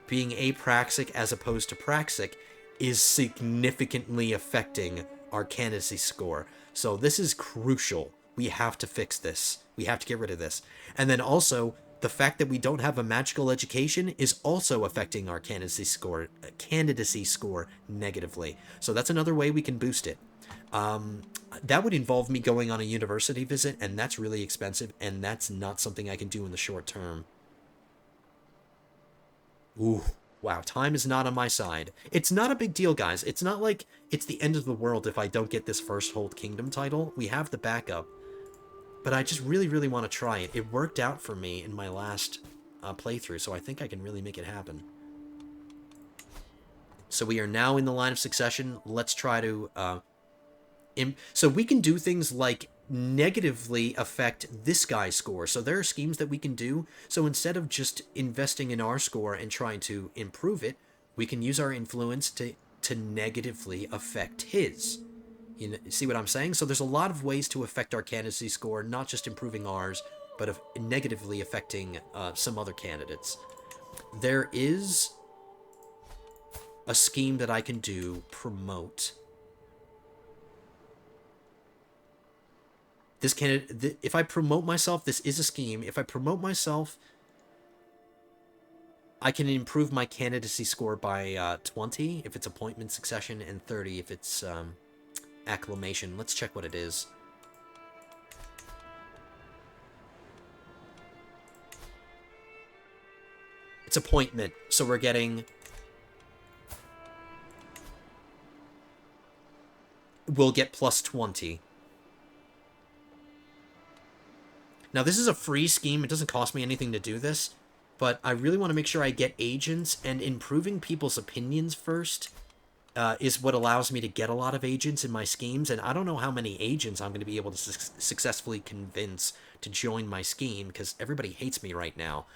being apraxic as opposed to praxic, is significantly affecting our candidacy score. So this is crucial. We have to fix this. We have to get rid of this. And then also, the fact that we don't have a magical education is also affecting our candidacy score negatively. So that's another way we can boost it. That would involve me going on a university visit, and that's really expensive, and that's not something I can do in the short term. Ooh, wow, time is not on my side. It's not a big deal, guys. It's not like it's the end of the world if I don't get this first hold kingdom title. We have the backup. But I just really, really want to try it. It worked out for me in my last playthrough, so I think I can really make it happen. So we are now in the line of succession. Let's try to... so we can do things like negatively affect this guy's score. So there are schemes that we can do. So instead of just investing in our score and trying to improve it, we can use our influence to negatively affect his. You see what I'm saying? So there's a lot of ways to affect our candidacy score, not just improving ours, but of negatively affecting some other candidates. There is a scheme that I can do, promote. This candidate, if I promote myself, this is a scheme. If I promote myself, I can improve my candidacy score by 20 if it's appointment succession, and 30 if it's acclamation. Let's check what it is. It's appointment, so we're getting... We'll get plus 20. Now, this is a free scheme. It doesn't cost me anything to do this, but I really want to make sure I get agents, and improving people's opinions first is what allows me to get a lot of agents in my schemes, and I don't know how many agents I'm going to be able to successfully convince to join my scheme, because everybody hates me right now.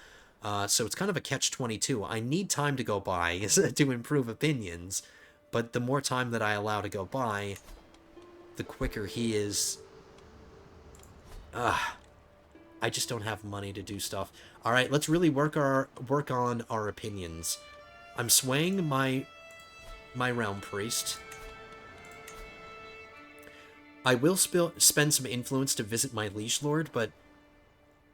So it's kind of a catch-22. I need time to go by to improve opinions, but the more time that I allow to go by, the quicker he is... I just don't have money to do stuff. All right, let's really work on our opinions. I'm swaying my realm priest. I will spend some influence to visit my liege lord, but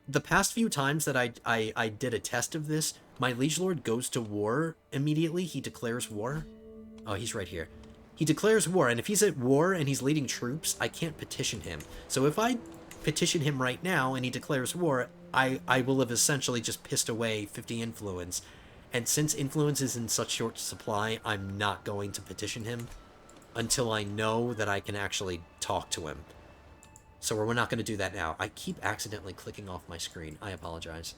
the past few times that I did a test of this, my liege lord goes to war immediately. He declares war. Oh, he's right here. He declares war, and if he's at war and he's leading troops, I can't petition him. So if I petition him right now and he declares war, I will have essentially just pissed away 50 influence. And since influence is in such short supply, I'm not going to petition him until I know that I can actually talk to him. So we're not going to do that now. I keep accidentally clicking off my screen. I apologize.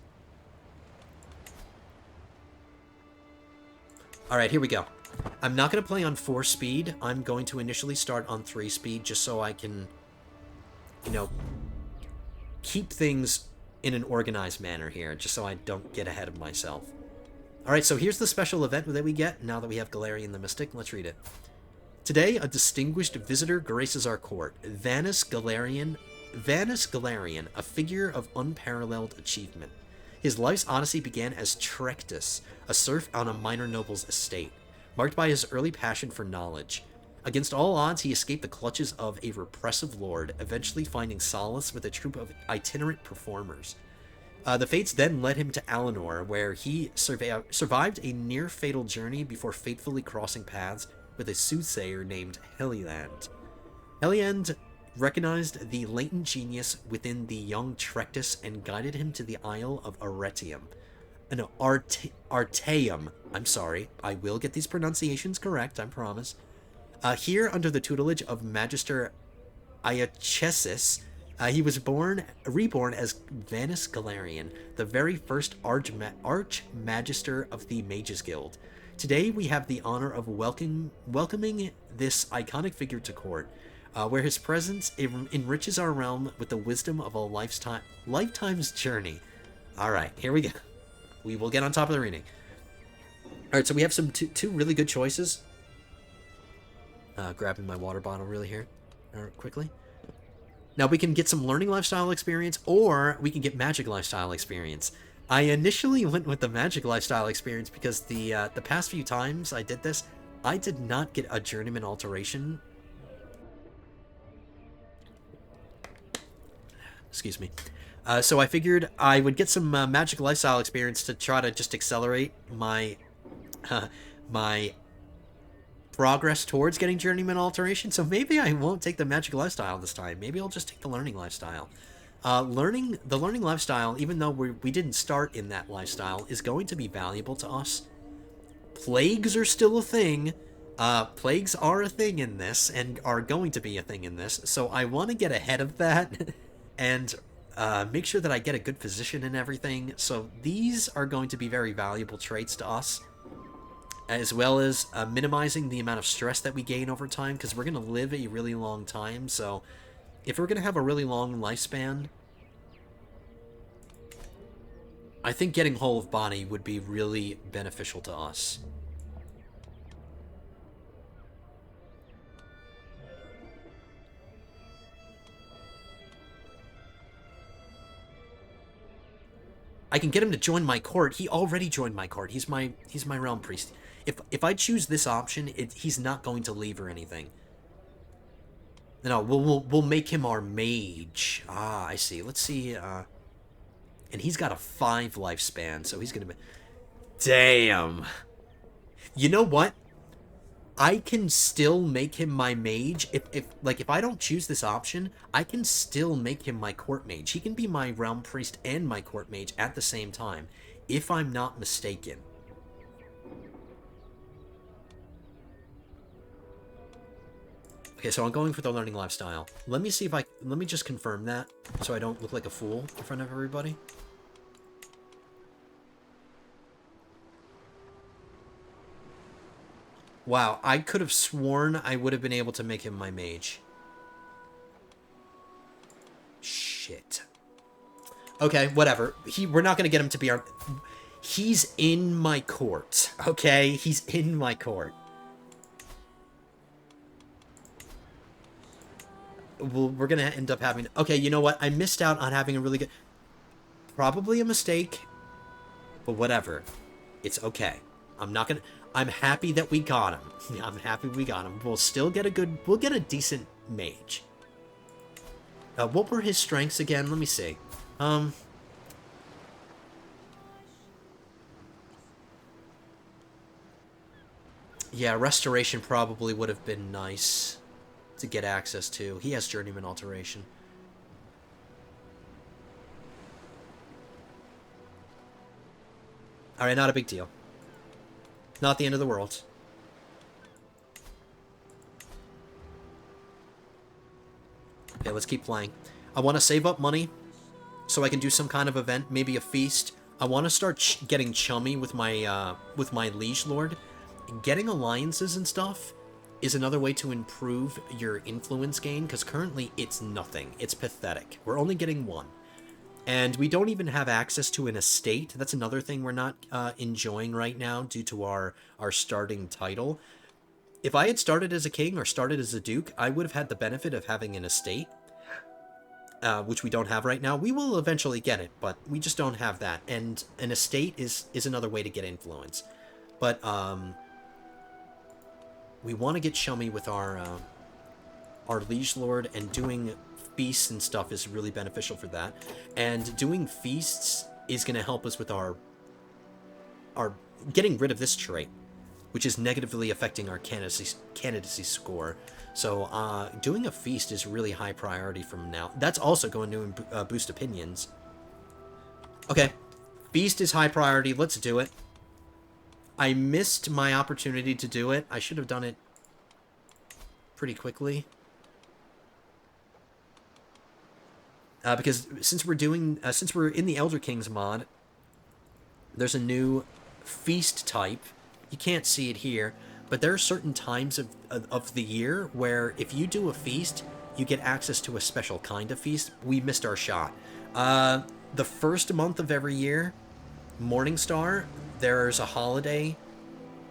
Alright, here we go. I'm not going to play on 4 speed. I'm going to initially start on 3 speed just so I can, you know, keep things in an organized manner here, just so I don't get ahead of myself. Alright, so here's the special event that we get now that we have Galarian the Mystic. Let's read it. Today, a distinguished visitor graces our court. Vanus Galarian, a figure of unparalleled achievement. His life's odyssey began as Trectus, a serf on a minor noble's estate, marked by his early passion for knowledge. Against all odds, he escaped the clutches of a repressive lord, eventually finding solace with a troupe of itinerant performers. The fates then led him to Alinor, where he survived a near-fatal journey before fatefully crossing paths with a soothsayer named Heliand. Heliand recognized the latent genius within the young Trectus and guided him to the Isle of Arretium. No, Artaeum. I'm sorry. I will get these pronunciations correct, I promise. Here, under the tutelage of Magister Iachesis, he was reborn as Vanus Galarian, the very first Archmagister of the Mages Guild. Today, we have the honor of welcoming this iconic figure to court, where his presence enriches our realm with the wisdom of a lifetime's journey. Alright, here we go. We will get on top of the reading. Alright, so we have some two really good choices. Grabbing my water bottle really here, quickly. Now we can get some learning lifestyle experience, or we can get magic lifestyle experience. I initially went with the magic lifestyle experience because the past few times I did this, I did not get a journeyman alteration. Excuse me. So I figured I would get some magic lifestyle experience to try to just accelerate my my progress towards getting journeyman alteration. So maybe I won't take the magic lifestyle this time. Maybe I'll just take the learning lifestyle. The learning lifestyle, even though we didn't start in that lifestyle, is going to be valuable to us. Plagues are still a thing. Plagues are a thing in this, and are going to be a thing in this. So I want to get ahead of that and make sure that I get a good position in everything. So these are going to be very valuable traits to us, as well as minimizing the amount of stress that we gain over time, because we're going to live a really long time. So if we're going to have a really long lifespan, I think getting Whole of Body would be really beneficial to us. I can get him to join my court. He already joined my court. He's my realm priest. If I choose this option, he's not going to leave or anything. No, we'll make him our mage. Ah, I see. Let's see. And he's got a 5 lifespan, so he's gonna be. Damn. You know what? I can still make him my mage. If I don't choose this option, I can still make him my court mage. He can be my realm priest and my court mage at the same time, if I'm not mistaken. Okay, so I'm going for the learning lifestyle. Let me see if let me just confirm that, so I don't look like a fool in front of everybody. Wow, I could have sworn I would have been able to make him my mage. Shit. Okay, whatever. We're not going to get him to be our... He's in my court, okay? He's in my court. Well, we're going to end up having... Okay, you know what? I missed out on having a really good... Probably a mistake, but whatever. It's okay. I'm not going to... I'm happy that we got him. I'm happy we got him. We'll still get a good... We'll get a decent mage. What were his strengths again? Let me see. Yeah, restoration probably would have been nice to get access to. He has journeyman alteration. Alright, not a big deal. Not the end of the world. Okay, let's keep playing. I want to save up money so I can do some kind of event, maybe a feast. I want to start getting chummy with my liege lord. Getting alliances and stuff is another way to improve your influence gain, because currently it's nothing. It's pathetic. We're only getting one. And we don't even have access to an estate. That's another thing we're not enjoying right now due to our starting title. If I had started as a king or started as a duke, I would have had the benefit of having an estate, which we don't have right now. We will eventually get it, but we just don't have that. And an estate is another way to get influence. But we want to get chummy with our liege lord, and doing feasts and stuff is really beneficial for that. And doing feasts is going to help us with our getting rid of this trait, which is negatively affecting our candidacy score. So doing a feast is really high priority from now. That's also going to boost opinions. Okay, feast is high priority. Let's do it. I missed my opportunity to do it. I should have done it pretty quickly. Because since we're in the Elder Kings mod, there's a new feast type. You can't see it here, but there are certain times of the year where if you do a feast, you get access to a special kind of feast. We missed our shot. The first month of every year, Morningstar, there's a holiday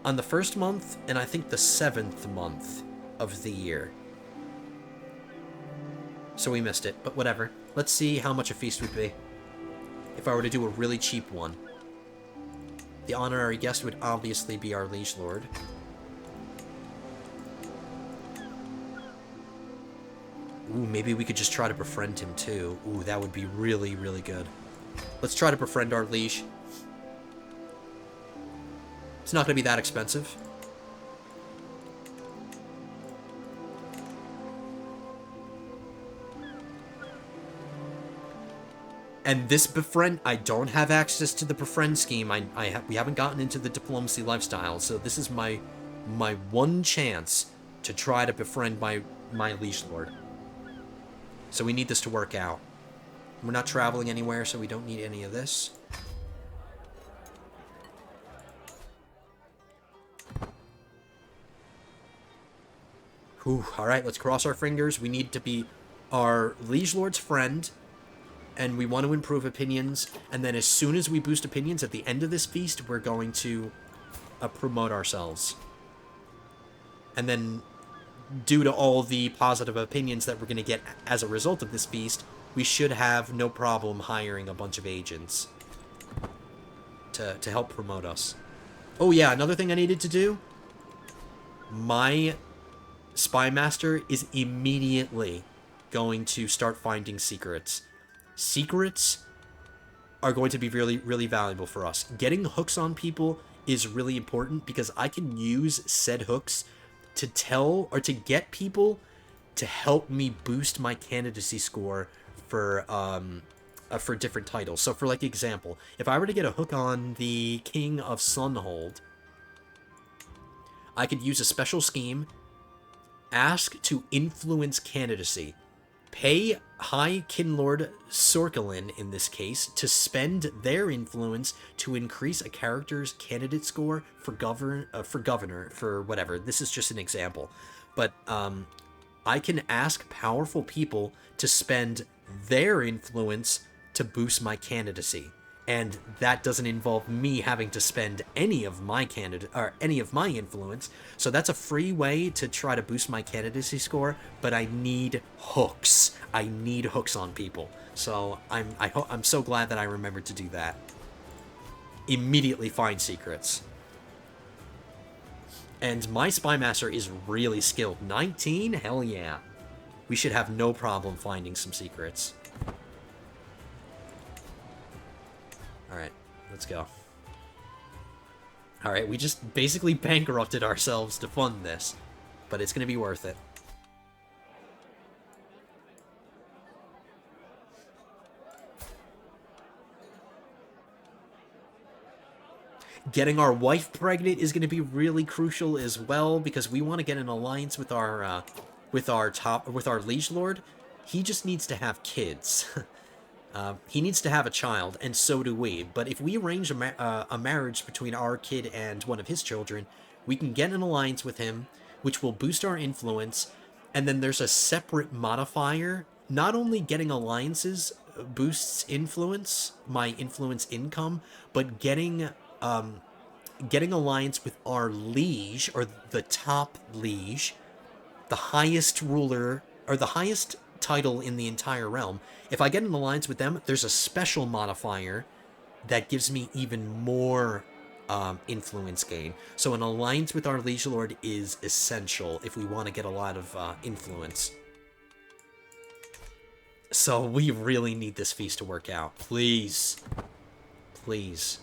on the first month, and I think the 7th month of the year. So we missed it, but whatever. Let's see how much a feast would be if I were to do a really cheap one. The honorary guest would obviously be our liege lord. Ooh, maybe we could just try to befriend him too. Ooh, that would be really, really good. Let's try to befriend our liege. It's not going to be that expensive. And this befriend, I don't have access to the befriend scheme. We haven't gotten into the diplomacy lifestyle, so this is my one chance to try to befriend my liege lord. So we need this to work out. We're not traveling anywhere, so we don't need any of this. Whew, alright, let's cross our fingers. We need to be our liege lord's friend, and we want to improve opinions, and then as soon as we boost opinions at the end of this feast, we're going to promote ourselves. And then, due to all the positive opinions that we're going to get as a result of this feast, we should have no problem hiring a bunch of agents to help promote us. Oh yeah, another thing I needed to do, my spy master is immediately going to start finding secrets. Secrets are going to be really, really valuable for us. Getting hooks on people is really important because I can use said hooks to tell or to get people to help me boost my candidacy score for different titles. So for like example, if I were to get a hook on the King of Sunhold, I could use a special scheme, ask to influence candidacy. Pay High Kinlord Sorkelin, in this case, to spend their influence to increase a character's candidate score for governor, for whatever. This is just an example. But I can ask powerful people to spend their influence to boost my candidacy. And that doesn't involve me having to spend any of my influence. So that's a free way to try to boost my candidacy score, but I need hooks. I need hooks on people. So I'm so glad that I remembered to do that. Immediately find secrets. And my spy master is really skilled. 19? Hell yeah. We should have no problem finding some secrets. Alright, let's go. Alright, we just basically bankrupted ourselves to fund this, but it's going to be worth it. Getting our wife pregnant is going to be really crucial as well, because we want to get an alliance with our liege lord. He just needs to have kids. He needs to have a child, and so do we. But if we arrange a marriage between our kid and one of his children, we can get an alliance with him, which will boost our influence. And then there's a separate modifier. Not only getting alliances boosts influence, my influence income, but getting alliance with our liege, or the top liege, the highest ruler, or the highest title in the entire realm. If I get an alliance with them, there's a special modifier that gives me even more influence gain. So an alliance with our liege lord is essential if we want to get a lot of influence. So we really need this feast to work out. Please. Please.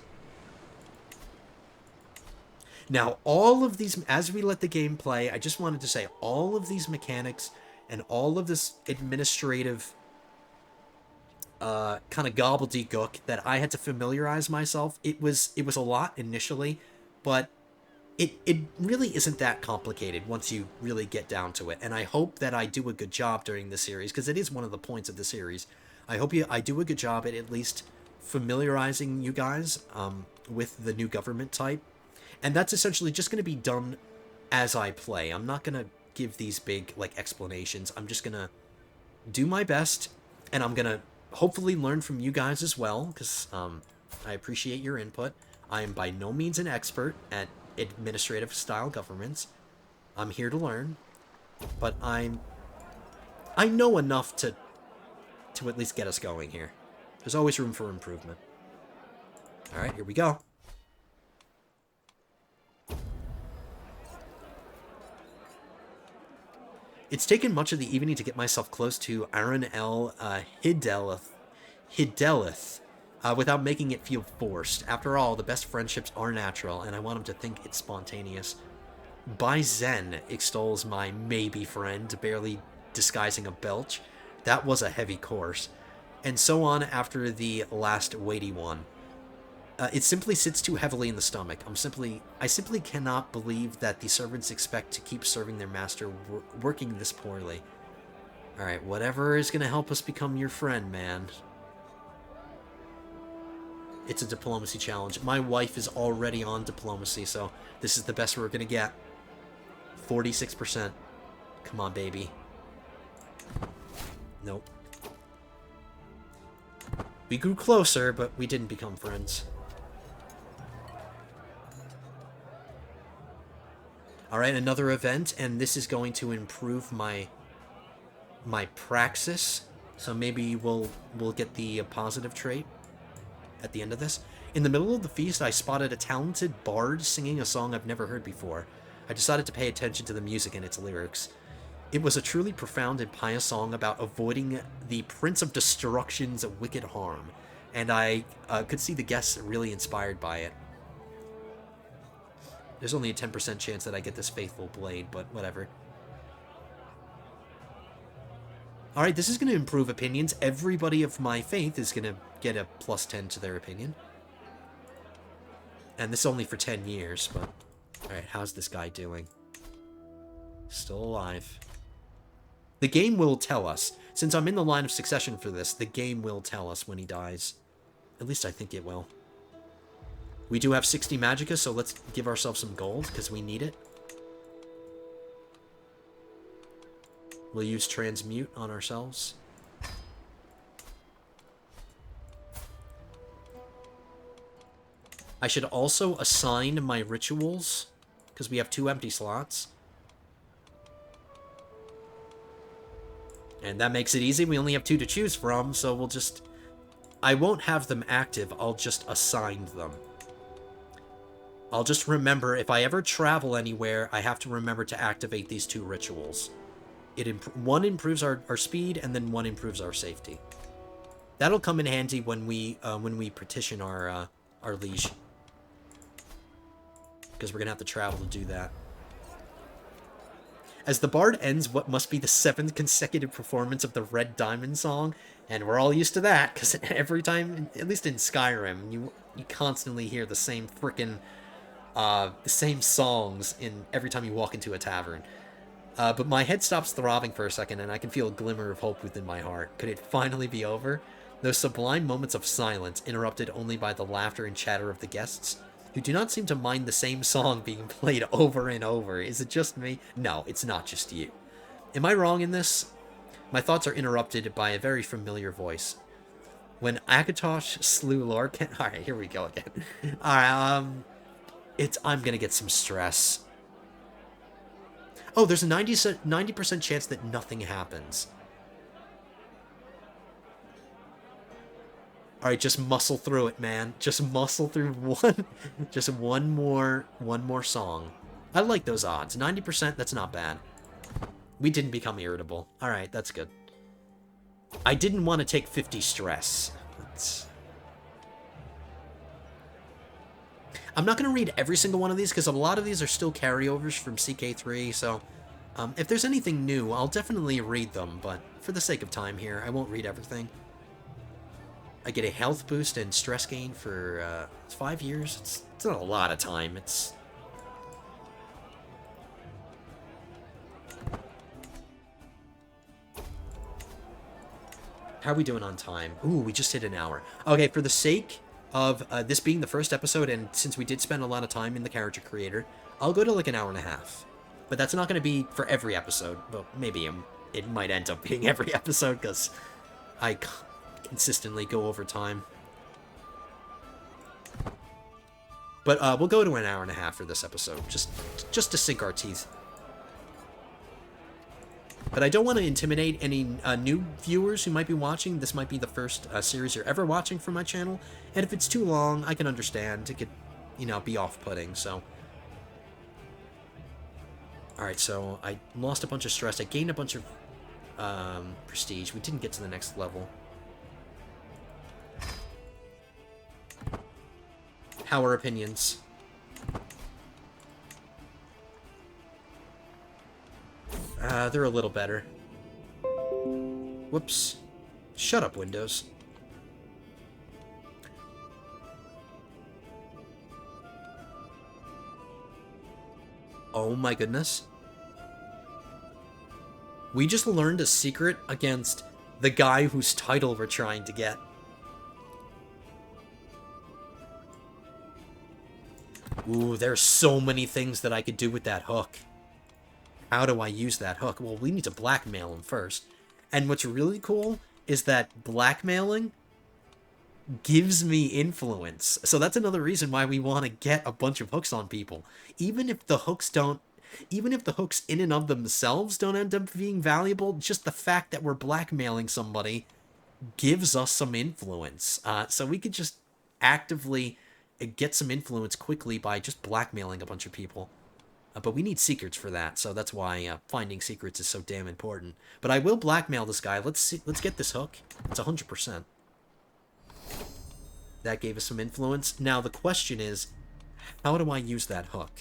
Now, all of these, as we let the game play, I just wanted to say, all of these mechanics and all of this administrative kind of gobbledygook that I had to familiarize myself, it was a lot initially, but it really isn't that complicated once you really get down to it. And I hope that I do a good job during the series, because it is one of the points of the series. I hope I do a good job at least familiarizing you guys with the new government type. And that's essentially just going to be done as I play. I'm not going to give these big, like, explanations. I'm just going to do my best, and I'm going to hopefully learn from you guys as well, because I appreciate your input. I am by no means an expert at administrative-style governments. I'm here to learn, but I know enough to at least get us going here. There's always room for improvement. All right, here we go. It's taken much of the evening to get myself close to Aaron L. Hidelith, without making it feel forced. After all, the best friendships are natural, and I want him to think it's spontaneous. By Zen extols my maybe friend, barely disguising a belch. That was a heavy course. And so on after the last weighty one. It simply sits too heavily in the stomach. I simply cannot believe that the servants expect to keep serving their master working this poorly. Alright, whatever is going to help us become your friend, man. It's a diplomacy challenge. My wife is already on diplomacy, so this is the best we're going to get. 46%. Come on, baby. Nope. We grew closer, but we didn't become friends. Alright, another event, and this is going to improve my praxis. So maybe we'll get the positive trait at the end of this. In the middle of the feast, I spotted a talented bard singing a song I've never heard before. I decided to pay attention to the music and its lyrics. It was a truly profound and pious song about avoiding the Prince of Destruction's wicked harm, and I could see the guests really inspired by it. There's only a 10% chance that I get this faithful blade, but whatever. Alright, this is going to improve opinions. Everybody of my faith is going to get a plus 10 to their opinion. And this is only for 10 years, but... Alright, how's this guy doing? Still alive. The game will tell us. Since I'm in the line of succession for this, the game will tell us when he dies. At least I think it will. We do have 60 magicka, so let's give ourselves some gold, because we need it. We'll use transmute on ourselves. I should also assign my rituals, because we have 2 empty slots. And that makes it easy. We only have 2 to choose from, so we'll just... I won't have them active, I'll just assign them. I'll just remember, if I ever travel anywhere, I have to remember to activate these 2 rituals. One improves our speed, and then one improves our safety. That'll come in handy when we petition our liege. Because we're going to have to travel to do that. As the bard ends what must be the 7th consecutive performance of the Red Diamond song, and we're all used to that, because every time, at least in Skyrim, you constantly hear the same frickin' the same songs every time you walk into a tavern. But my head stops throbbing for a second, and I can feel a glimmer of hope within my heart. Could it finally be over? Those sublime moments of silence, interrupted only by the laughter and chatter of the guests, who do not seem to mind the same song being played over and over. Is it just me? No, it's not just you. Am I wrong in this? My thoughts are interrupted by a very familiar voice. When Akatosh slew Lorcan... Alright, here we go again. Alright, I'm gonna get some stress. Oh, there's a 90% chance that nothing happens. Alright, just muscle through it, man. Just muscle through just one more song. I like those odds. 90%, that's not bad. We didn't become irritable. Alright, that's good. I didn't want to take 50 stress. I'm not going to read every single one of these, because a lot of these are still carryovers from CK3, so... if there's anything new, I'll definitely read them, but for the sake of time here, I won't read everything. I get a health boost and stress gain for 5 years. It's not a lot of time. It's... How are we doing on time? Ooh, we just hit an hour. Okay, for the sake of this being the first episode, and since we did spend a lot of time in the character creator, I'll go to like an hour and a half. But that's not going to be for every episode. But maybe it might end up being every episode, because I consistently go over time. But we'll go to an hour and a half for this episode, just to sink our teeth. But I don't want to intimidate any new viewers who might be watching. This might be the first series you're ever watching from my channel, and if it's too long, I can understand. It could, be off-putting, so... Alright, so I lost a bunch of stress. I gained a bunch of prestige. We didn't get to the next level. How are opinions? They're a little better. Whoops. Shut up, Windows. Oh my goodness. We just learned a secret against the guy whose title we're trying to get. Ooh, there's so many things that I could do with that hook. How do I use that hook? Well, we need to blackmail him first. And what's really cool is that blackmailing gives me influence. So that's another reason why we want to get a bunch of hooks on people. Even if the hooks in and of themselves don't end up being valuable, just the fact that we're blackmailing somebody gives us some influence. So we could just actively get some influence quickly by just blackmailing a bunch of people. But we need secrets for that, so that's why finding secrets is so damn important. But I will blackmail this guy. Let's get this hook. It's 100%. That gave us some influence. Now the question is, how do I use that hook?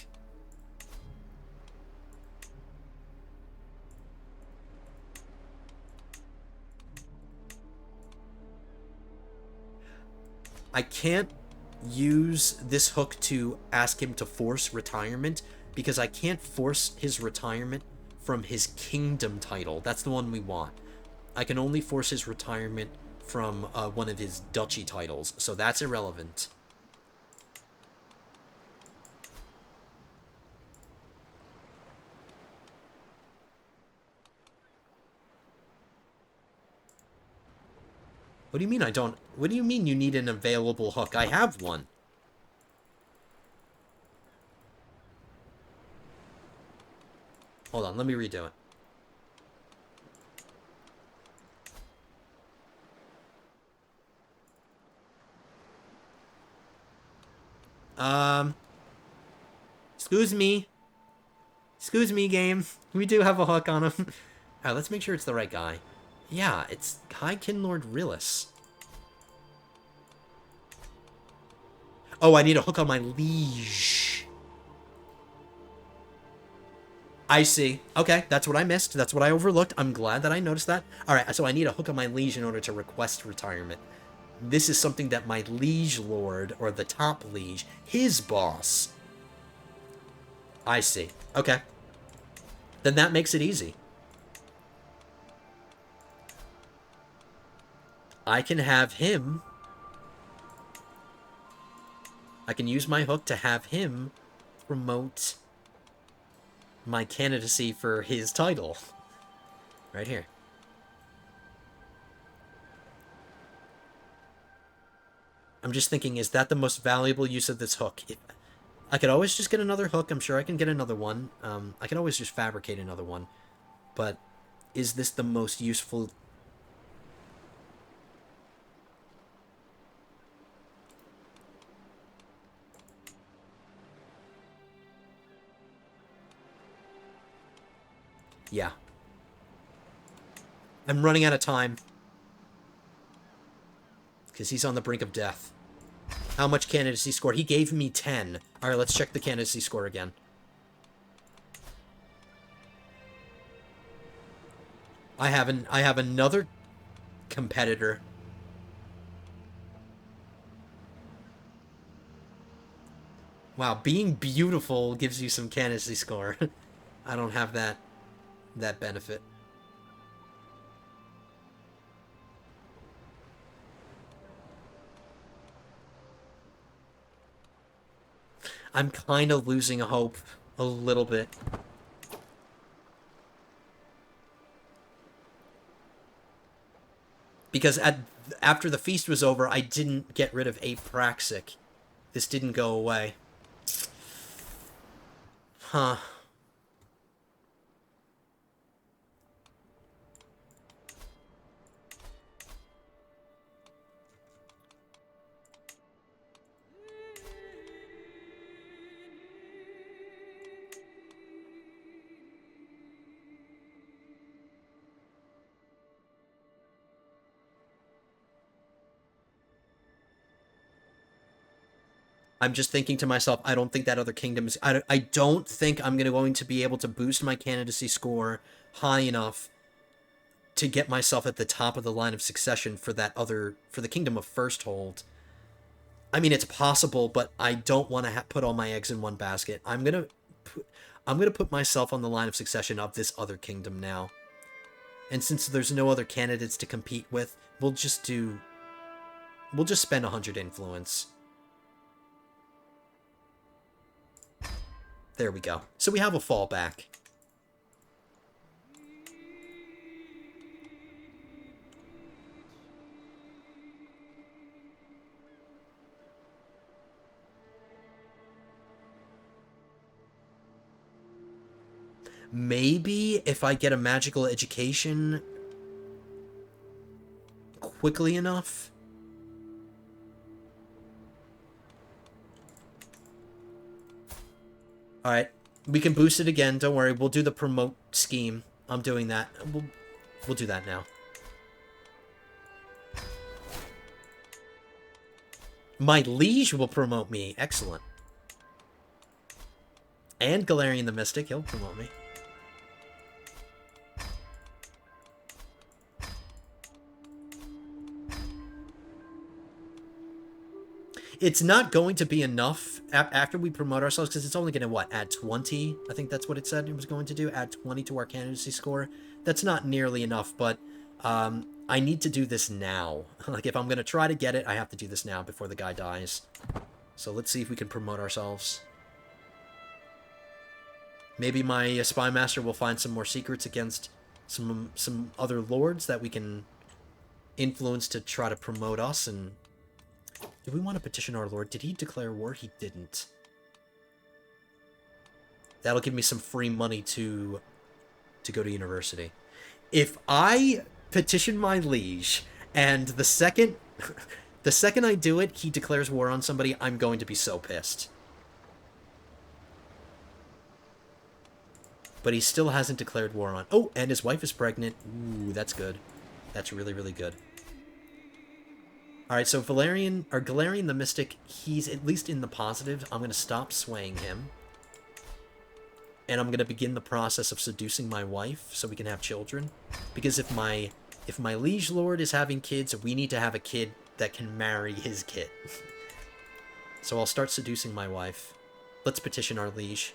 I can't use this hook to ask him to force retirement, because I can't force his retirement from his kingdom title. That's the one we want. I can only force his retirement from one of his duchy titles, so that's irrelevant. What do you mean I don't... What do you mean you need an available hook? I have one. Hold on, let me redo it. Excuse me. Excuse me, game. We do have a hook on him. Alright, let's make sure it's the right guy. Yeah, it's High Kinlord Rillis. Oh, I need a hook on my liege. I see. Okay, that's what I missed. That's what I overlooked. I'm glad that I noticed that. Alright, so I need a hook on my liege in order to request retirement. This is something that my liege lord, or the top liege, his boss. I see. Okay. Then that makes it easy. I can have him... I can use my hook to have him promote my candidacy for his title. Right here. I'm just thinking, is that the most valuable use of this hook? I could always just get another hook. I'm sure I can get another one. I can always just fabricate another one. But is this the most useful... Yeah. I'm running out of time. Because he's on the brink of death. How much candidacy score? He gave me 10. Alright, let's check the candidacy score again. I have another competitor. Wow, being beautiful gives you some candidacy score. I don't have that benefit. I'm kind of losing hope a little bit. Because after the feast was over, I didn't get rid of Apraxic. This didn't go away. Huh. I'm just thinking to myself, I don't think that other kingdom is... I don't think I'm going to be able to boost my candidacy score high enough to get myself at the top of the line of succession for that other... for the Kingdom of Firsthold. I mean, it's possible, but I don't want to put all my eggs in one basket. I'm gonna put myself on the line of succession of this other kingdom now. And since there's no other candidates to compete with, we'll just spend 100 influence. There we go. So we have a fallback. Maybe if I get a magical education quickly enough. Alright, we can boost it again, don't worry, we'll do the promote scheme. I'm doing that. We'll do that now. My liege will promote me, excellent. And Galarian the Mystic, he'll promote me. It's not going to be enough after we promote ourselves, because it's only going to, what, add 20? I think that's what it said it was going to do, add 20 to our candidacy score. That's not nearly enough, but I need to do this now. Like, if I'm going to try to get it, I have to do this now before the guy dies. So let's see if we can promote ourselves. Maybe my Spy Master will find some more secrets against some other lords that we can influence to try to promote us. And do we want to petition our lord? Did he declare war? He didn't. That'll give me some free money to go to university. If I petition my liege and the second I do it, he declares war on somebody, I'm going to be so pissed. But he still hasn't declared war on... Oh, and his wife is pregnant. Ooh, that's good. That's really, really good. Alright, so Galarian the Mystic, he's at least in the positive. I'm going to stop swaying him. And I'm going to begin the process of seducing my wife so we can have children. Because if my liege lord is having kids, we need to have a kid that can marry his kid. So I'll start seducing my wife. Let's petition our liege.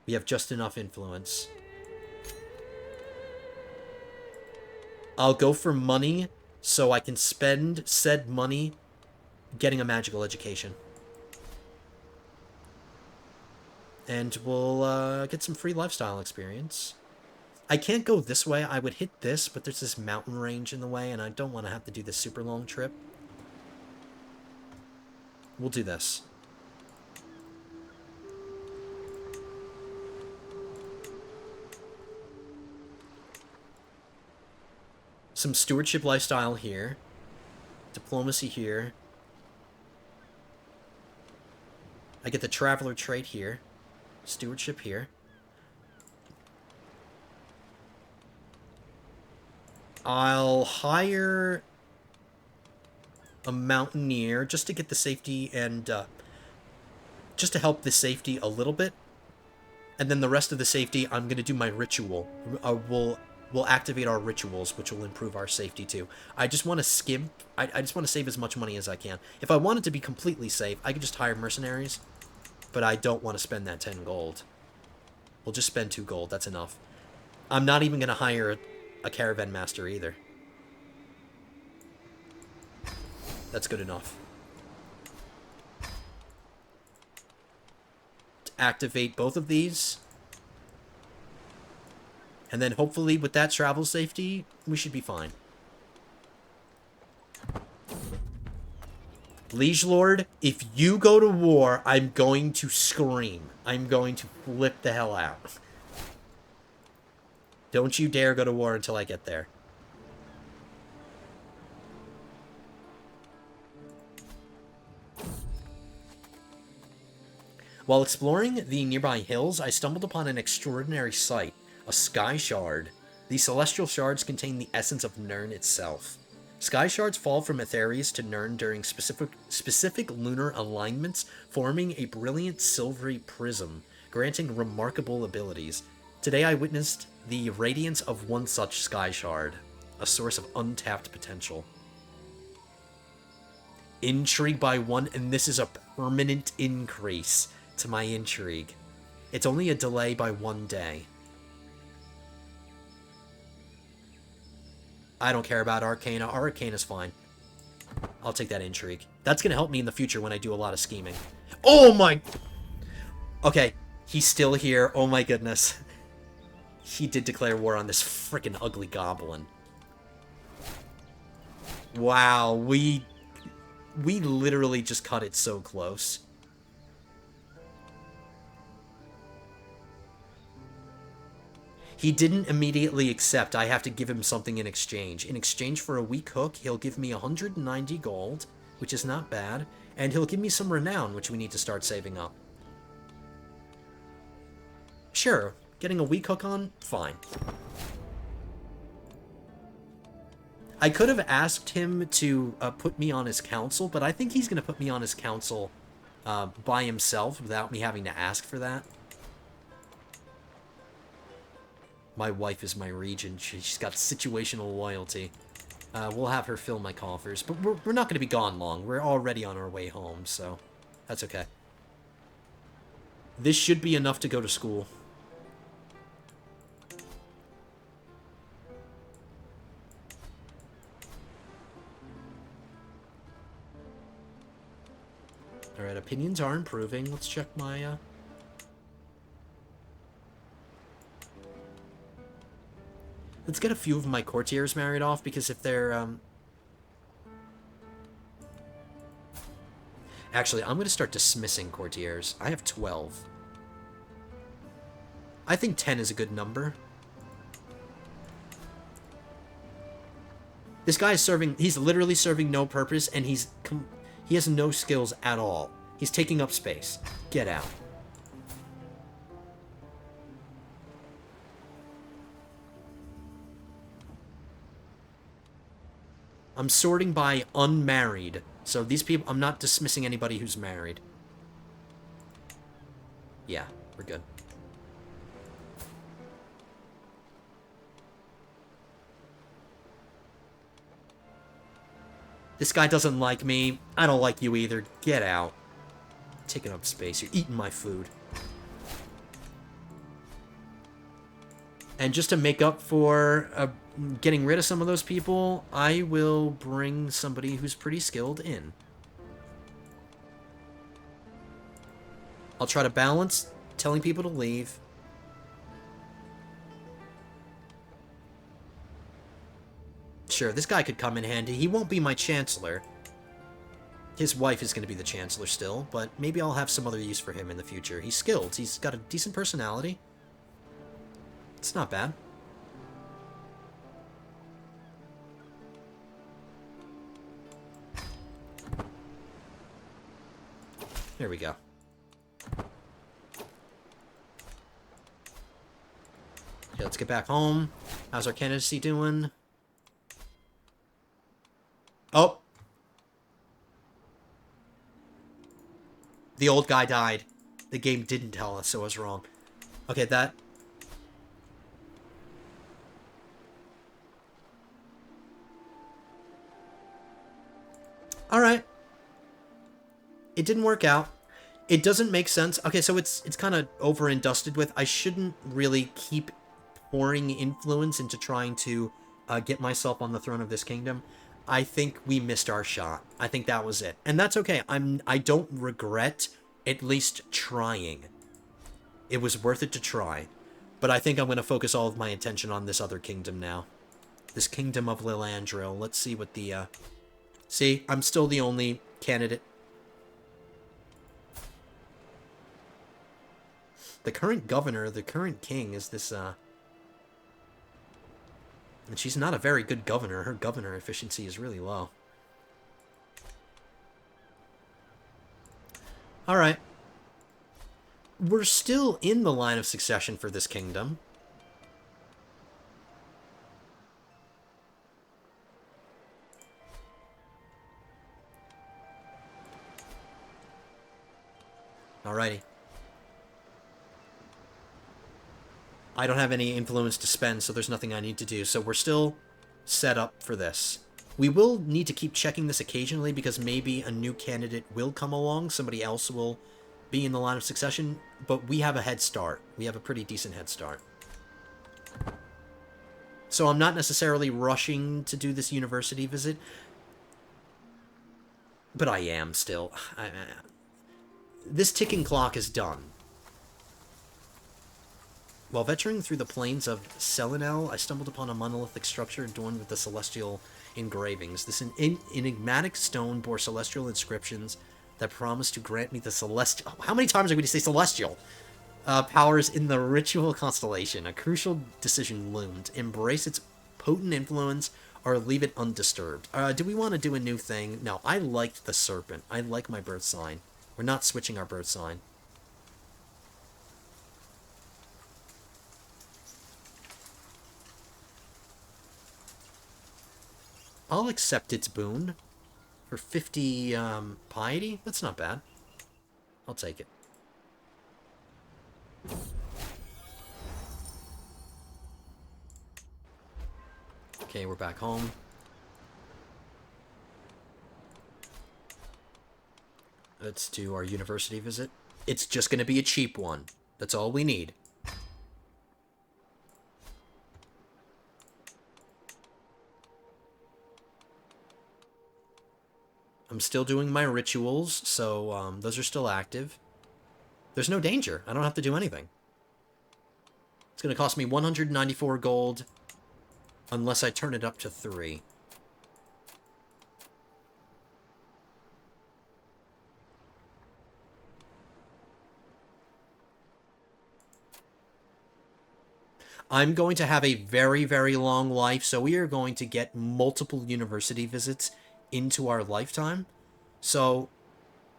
We have just enough influence. I'll go for money so I can spend said money getting a magical education. And we'll get some free lifestyle experience. I can't go this way. I would hit this, but there's this mountain range in the way, and I don't want to have to do this super long trip. We'll do this. Some stewardship lifestyle here. Diplomacy here. I get the traveler trait here. Stewardship here. I'll hire a mountaineer just to get the safety and just to help the safety a little bit. And then the rest of the safety, I'm going to do my ritual. We'll activate our rituals, which will improve our safety too. I just want to skimp. I just want to save as much money as I can. If I wanted to be completely safe, I could just hire mercenaries. But I don't want to spend that 10 gold. We'll just spend 2 gold. That's enough. I'm not even going to hire a caravan master either. That's good enough. To activate both of these. And then hopefully with that travel safety, we should be fine. Liege Lord, if you go to war, I'm going to scream. I'm going to flip the hell out. Don't you dare go to war until I get there. While exploring the nearby hills, I stumbled upon an extraordinary sight, a sky shard. These celestial shards contain the essence of Nirn itself. Sky shards fall from Aetherius to Nirn during specific lunar alignments, forming a brilliant silvery prism, granting remarkable abilities. Today I witnessed the radiance of one such sky shard, a source of untapped potential. Intrigue by 1, and this is a permanent increase to my intrigue. It's only a delay by 1 day. I don't care about Arcana. Arcana's fine. I'll take that intrigue. That's going to help me in the future when I do a lot of scheming. Oh my... Okay, he's still here. Oh my goodness. He did declare war on this freaking ugly goblin. Wow, we literally just cut it so close. He didn't immediately accept. I have to give him something in exchange. In exchange for a weak hook, he'll give me 190 gold, which is not bad, and he'll give me some renown, which we need to start saving up. Sure, getting a weak hook on? Fine. I could have asked him to put me on his council, but I think he's going to put me on his council by himself without me having to ask for that. My wife is my regent. She's got situational loyalty. We'll have her fill my coffers. But we're not going to be gone long. We're already on our way home, so that's okay. This should be enough to go to school. Alright, opinions are improving. Let's check my... Let's get a few of my courtiers married off, because if they're, Actually, I'm going to start dismissing courtiers. I have 12. I think 10 is a good number. This guy is serving... He's literally serving no purpose, and he has no skills at all. He's taking up space. Get out. I'm sorting by unmarried. So these people, I'm not dismissing anybody who's married. Yeah, we're good. This guy doesn't like me. I don't like you either. Get out. Taking up space. You're eating my food. And just to make up for getting rid of some of those people, I will bring somebody who's pretty skilled in. I'll try to balance telling people to leave. Sure, this guy could come in handy. He won't be my chancellor. His wife is going to be the chancellor still, but maybe I'll have some other use for him in the future. He's skilled. He's got a decent personality. It's not bad. There we go. Okay, let's get back home. How's our candidacy doing? Oh! The old guy died. The game didn't tell us, so I was wrong. Okay, that... Alright. It didn't work out. It doesn't make sense. Okay, so it's kind of over and dusted with. I shouldn't really keep pouring influence into trying to get myself on the throne of this kingdom. I think we missed our shot. I think that was it. And that's okay. I don't regret at least trying. It was worth it to try. But I think I'm going to focus all of my attention on this other kingdom now. This kingdom of Lilandril. Let's see what the... See, I'm still the only candidate. The current governor, the current king is this... And she's not a very good governor. Her governor efficiency is really low. Alright. We're still in the line of succession for this kingdom. Alrighty. I don't have any influence to spend, so there's nothing I need to do. So we're still set up for this. We will need to keep checking this occasionally because maybe a new candidate will come along. Somebody else will be in the line of succession. But we have a head start. We have a pretty decent head start. So I'm not necessarily rushing to do this university visit. But I am still. This ticking clock is done. While venturing through the plains of Selinel, I stumbled upon a monolithic structure adorned with the celestial engravings. This enigmatic stone bore celestial inscriptions that promised to grant me the celestial... How many times are we going to say celestial? Powers in the ritual constellation. A crucial decision loomed. Embrace its potent influence or leave it undisturbed. Do we want to do a new thing? No, I liked the serpent. I like my birth sign. We're not switching our birth sign. I'll accept its boon for 50 piety. That's not bad. I'll take it. Okay, we're back home. Let's do our university visit. It's just going to be a cheap one. That's all we need. I'm still doing my rituals, so those are still active. There's no danger. I don't have to do anything. It's going to cost me 194 gold unless I turn it up to 3. I'm going to have a very, very long life, so we are going to get multiple university visits into our lifetime. So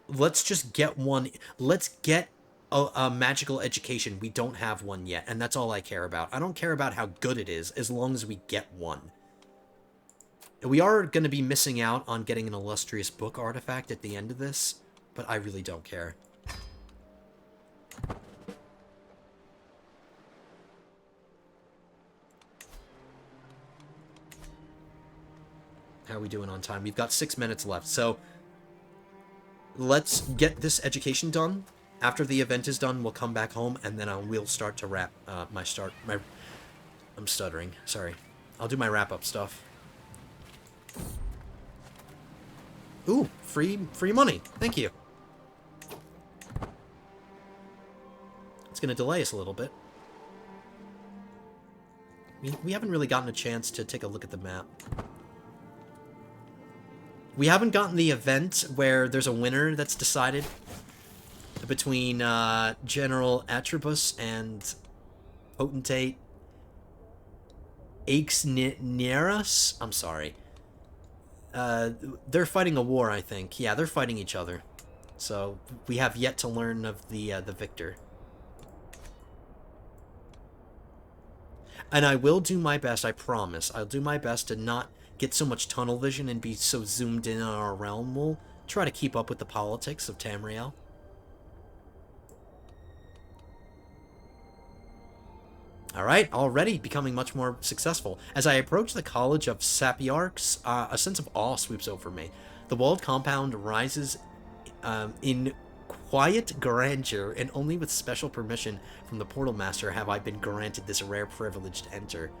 let's just get one. Let's get a magical education. We don't have one yet, and that's all I care about. I don't care about how good it is as long as we get one. We are going to be missing out on getting an illustrious book artifact at the end of this, but I really don't care. How are we doing on time? We've got 6 minutes left, so let's get this education done. After the event is done, we'll come back home, and then we'll start to wrap my I'm stuttering. Sorry. I'll do my wrap-up stuff. Ooh, free money. Thank you. It's going to delay us a little bit. We haven't really gotten a chance to take a look at the map. We haven't gotten the event where there's a winner that's decided between General Atribus and Potentate Aixneras. I'm sorry. They're fighting a war, I think. Yeah, they're fighting each other. So we have yet to learn of the victor. And I will do my best, I promise. I'll do my best to not get so much tunnel vision and be so zoomed in on our realm. We'll try to keep up with the politics of Tamriel. Alright, already becoming much more successful. As I approach the College of Sapiarchs, a sense of awe sweeps over me. The walled compound rises in quiet grandeur, and only with special permission from the Portal Master have I been granted this rare privilege to enter.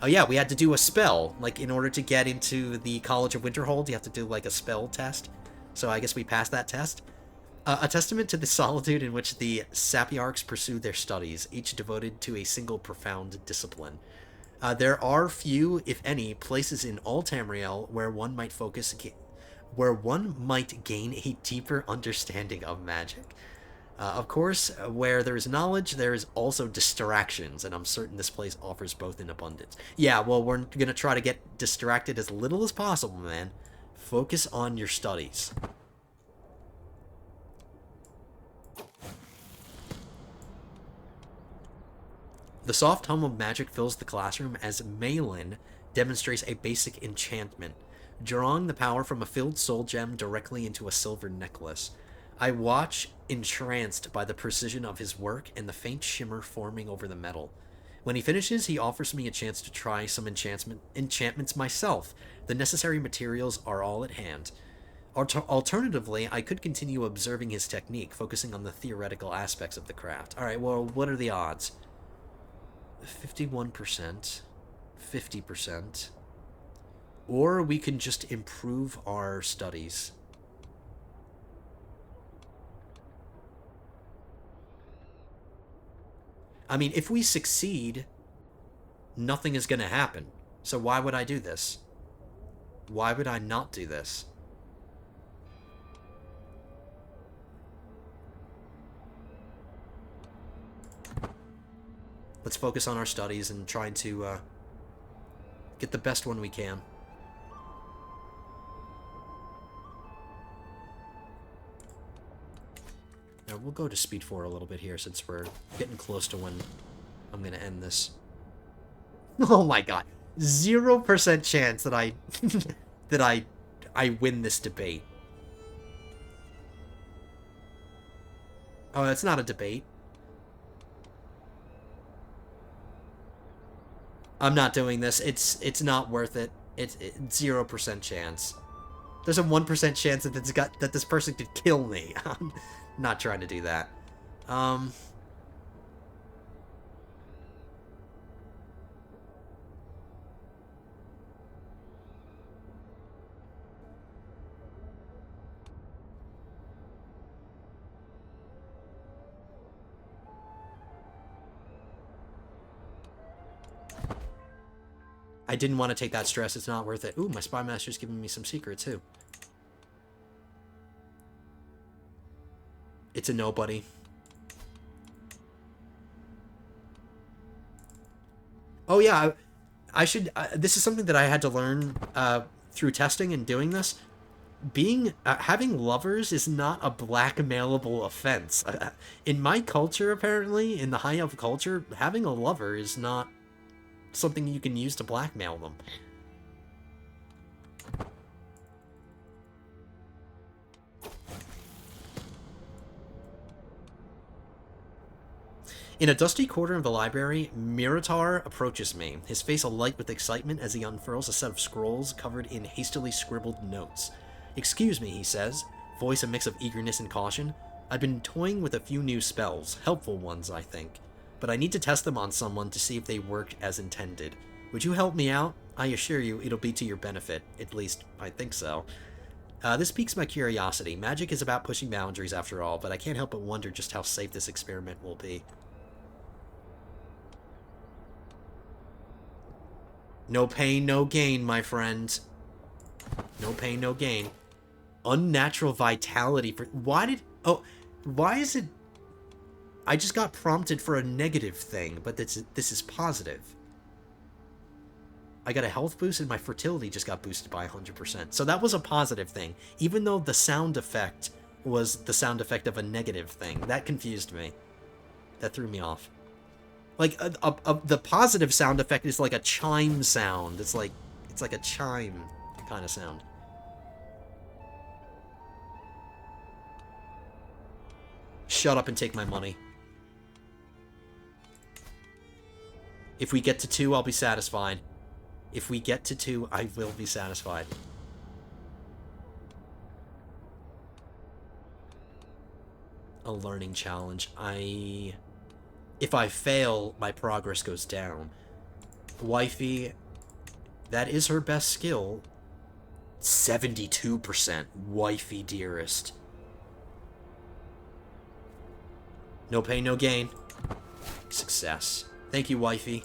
Oh yeah, we had to do a spell. Like, in order to get into the College of Winterhold, you have to do, like, a spell test. So I guess we passed that test. A testament to the solitude in which the Sapiarchs pursue their studies, each devoted to a single profound discipline. There are few, if any, places in all Tamriel where one might gain a deeper understanding of magic. Of course, where there is knowledge, there is also distractions, and I'm certain this place offers both in abundance. Yeah, well, we're gonna try to get distracted as little as possible, man. Focus on your studies. The soft hum of magic fills the classroom as Malin demonstrates a basic enchantment, drawing the power from a filled soul gem directly into a silver necklace. I watch, entranced by the precision of his work and the faint shimmer forming over the metal. When he finishes, he offers me a chance to try some enchantments myself. The necessary materials are all at hand. Alternatively, I could continue observing his technique, focusing on the theoretical aspects of the craft. Alright, well, what are the odds? 51%, 50%, or we can just improve our studies. I mean, if we succeed, nothing is going to happen. So why would I do this? Why would I not do this? Let's focus on our studies and trying to get the best one we can. Now we'll go to speed 4 a little bit here since we're getting close to when I'm going to end this. Oh my god. 0% chance that I win this debate. Oh, that's not a debate. I'm not doing this. It's not worth it. It's 0% chance. There's a 1% chance that this person could kill me. I'm not trying to do that. I didn't want to take that stress. It's not worth it. Ooh, my spy master's giving me some secrets, too. It's a nobody. Oh, yeah. I should... this is something that I had to learn through testing and doing this. Having lovers is not a blackmailable offense. In my culture, apparently, in the high elf culture, having a lover is not something you can use to blackmail them. In a dusty corner of the library, Miritar approaches me, his face alight with excitement as he unfurls a set of scrolls covered in hastily scribbled notes. "Excuse me," he says, voice a mix of eagerness and caution. "I've been toying with a few new spells, helpful ones, I think." but I need to test them on someone to see if they work as intended. Would you help me out? I assure you it'll be to your benefit. At least, I think so. This piques my curiosity. Magic is about pushing boundaries after all, but I can't help but wonder just how safe this experiment will be. No pain, no gain, my friend. No pain, no gain. Unnatural vitality for... Why did... Oh, why is it... I just got prompted for a negative thing, but this is positive. I got a health boost and my fertility just got boosted by 100%. So that was a positive thing, even though the sound effect was the sound effect of a negative thing. That confused me. That threw me off. Like, the positive sound effect is like a chime sound. It's like a chime kind of sound. Shut up and take my money. If we get to 2, I'll be satisfied. If we get to 2, I will be satisfied. A learning challenge. If I fail, my progress goes down. Wifey, that is her best skill. 72%. Wifey dearest. No pain, no gain. Success. Thank you, wifey.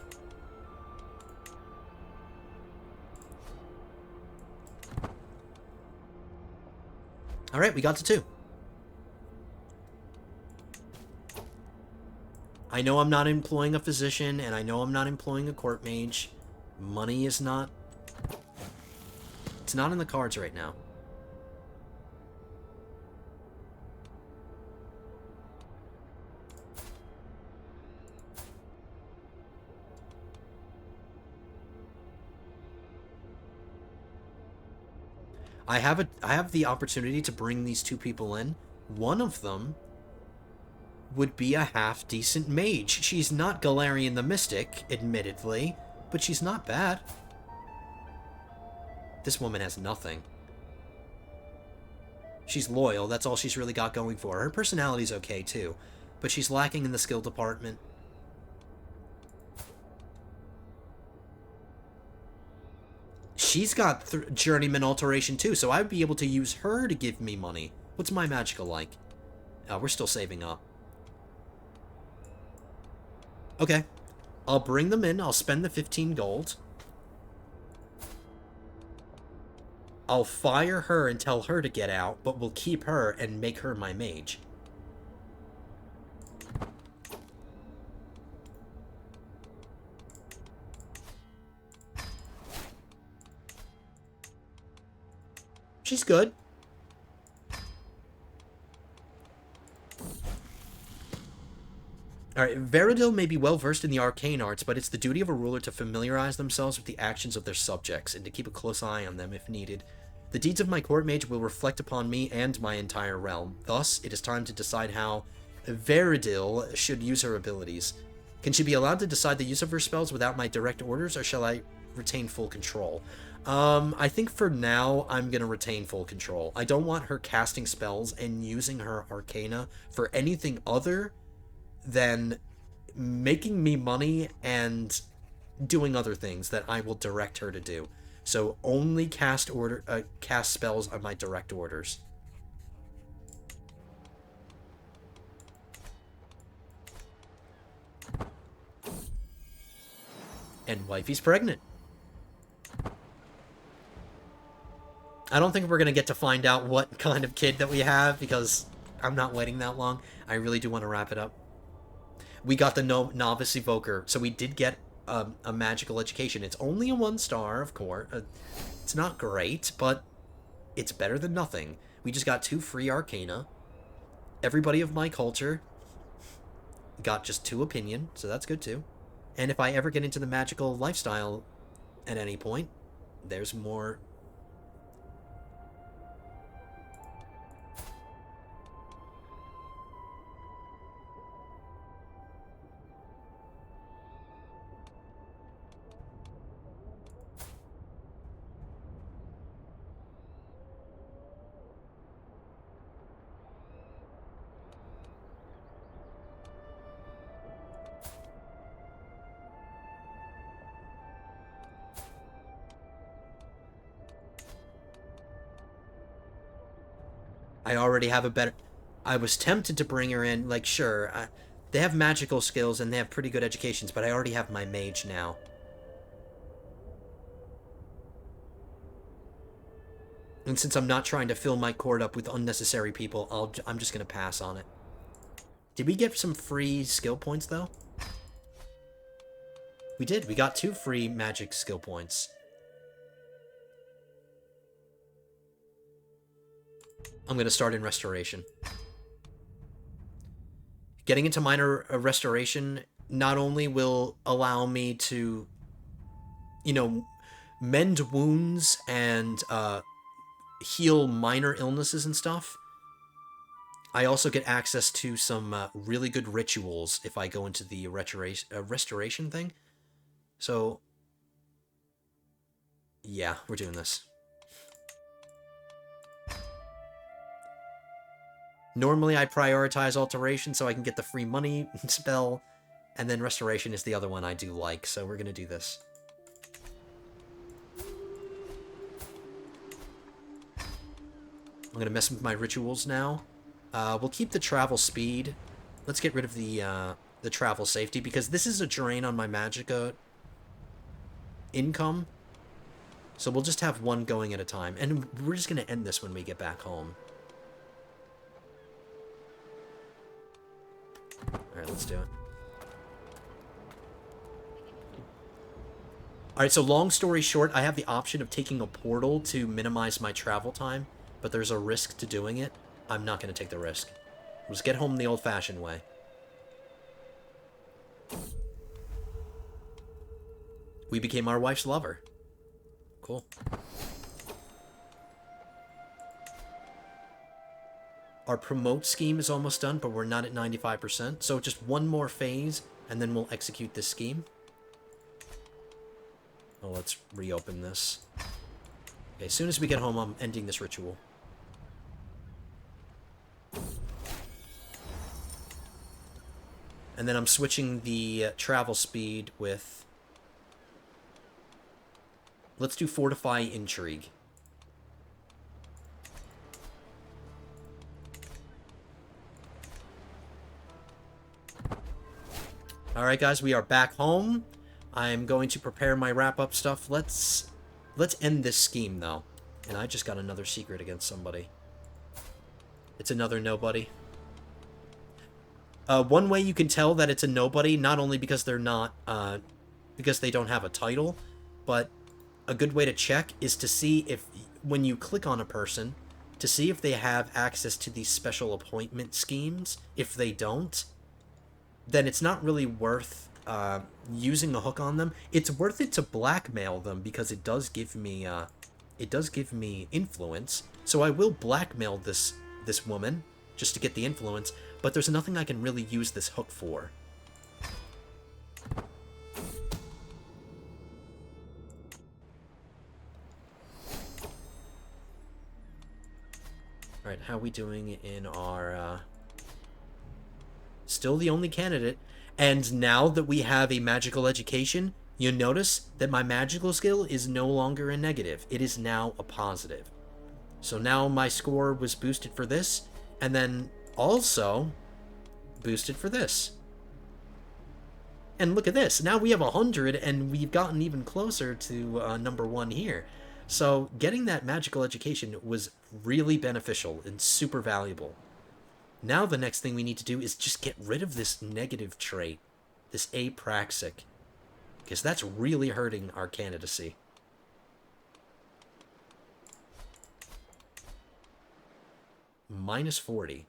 Alright, we got to 2. I know I'm not employing a physician, and I know I'm not employing a court mage. Money is not... It's not in the cards right now. I have the opportunity to bring these 2 people in. One of them would be a half-decent mage. She's not Galarian the Mystic, admittedly, but she's not bad. This woman has nothing. She's loyal, that's all she's really got going for her. Her personality's okay, too, but she's lacking in the skill department. She's got Journeyman Alteration, too, so I'd be able to use her to give me money. What's my magical like? Oh, we're still saving up. Okay. I'll bring them in. I'll spend the 15 gold. I'll fire her and tell her to get out, but we'll keep her and make her my mage. She's good. Alright, Veridil may be well versed in the arcane arts, but it's the duty of a ruler to familiarize themselves with the actions of their subjects, and to keep a close eye on them if needed. The deeds of my court mage will reflect upon me and my entire realm. Thus, it is time to decide how Veridil should use her abilities. Can she be allowed to decide the use of her spells without my direct orders, or shall I retain full control? I think for now, I'm gonna retain full control. I don't want her casting spells and using her arcana for anything other than making me money and doing other things that I will direct her to do. So only cast spells on my direct orders. And wifey's pregnant. I don't think we're going to get to find out what kind of kid that we have, because I'm not waiting that long. I really do want to wrap it up. We got the Novice Evoker, so we did get a magical education. It's only a 1-star, of course. It's not great, but it's better than nothing. We just got 2 free Arcana. Everybody of my culture got just 2 opinion, so that's good too. And if I ever get into the magical lifestyle at any point, there's more... I already have a better... I was tempted to bring her in, like, sure, they have magical skills and they have pretty good educations, but I already have my mage now. And since I'm not trying to fill my court up with unnecessary people, I'm just going to pass on it. Did we get some free skill points, though? We did. We got 2 free magic skill points. I'm going to start in restoration. Getting into minor restoration not only will allow me to, you know, mend wounds and heal minor illnesses and stuff, I also get access to some really good rituals if I go into the restoration thing. So, yeah, we're doing this. Normally I prioritize alteration so I can get the free money spell, and then restoration is the other one I do like, so we're gonna do this. I'm gonna mess with my rituals now. We'll keep the travel speed. Let's get rid of the travel safety, because this is a drain on my magicka income. So we'll just have one going at a time, and we're just gonna end this when we get back home. Alright, let's do it. Alright, so long story short, I have the option of taking a portal to minimize my travel time, but there's a risk to doing it. I'm not going to take the risk. Let's get home the old-fashioned way. We became our wife's lover. Cool. Our promote scheme is almost done, but we're not at 95%. So just one more phase, and then we'll execute this scheme. Oh, let's reopen this. Okay, as soon as we get home, I'm ending this ritual. And then I'm switching the travel speed with... Let's do Fortify Intrigue. Alright guys, we are back home. I'm going to prepare my wrap-up stuff. Let's end this scheme, though. And I just got another secret against somebody. It's another nobody. One way you can tell that it's a nobody, not only because they're not, because they don't have a title, but a good way to check is to see if, when you click on a person, to see if they have access to these special appointment schemes. If they don't, then it's not really worth using a hook on them. It's worth it to blackmail them, because it does give me influence. So I will blackmail this woman just to get the influence, but there's nothing I can really use this hook for. Alright, how are we doing in our... Still the only candidate. And now that we have a magical education, you notice that my magical skill is no longer a negative. It is now a positive. So now my score was boosted for this, and then also boosted for this. And look at this. Now we have 100, and we've gotten even closer to number 1 here. So getting that magical education was really beneficial and super valuable. Now the next thing we need to do is just get rid of this negative trait, this apraxic, because that's really hurting our candidacy. Minus 40.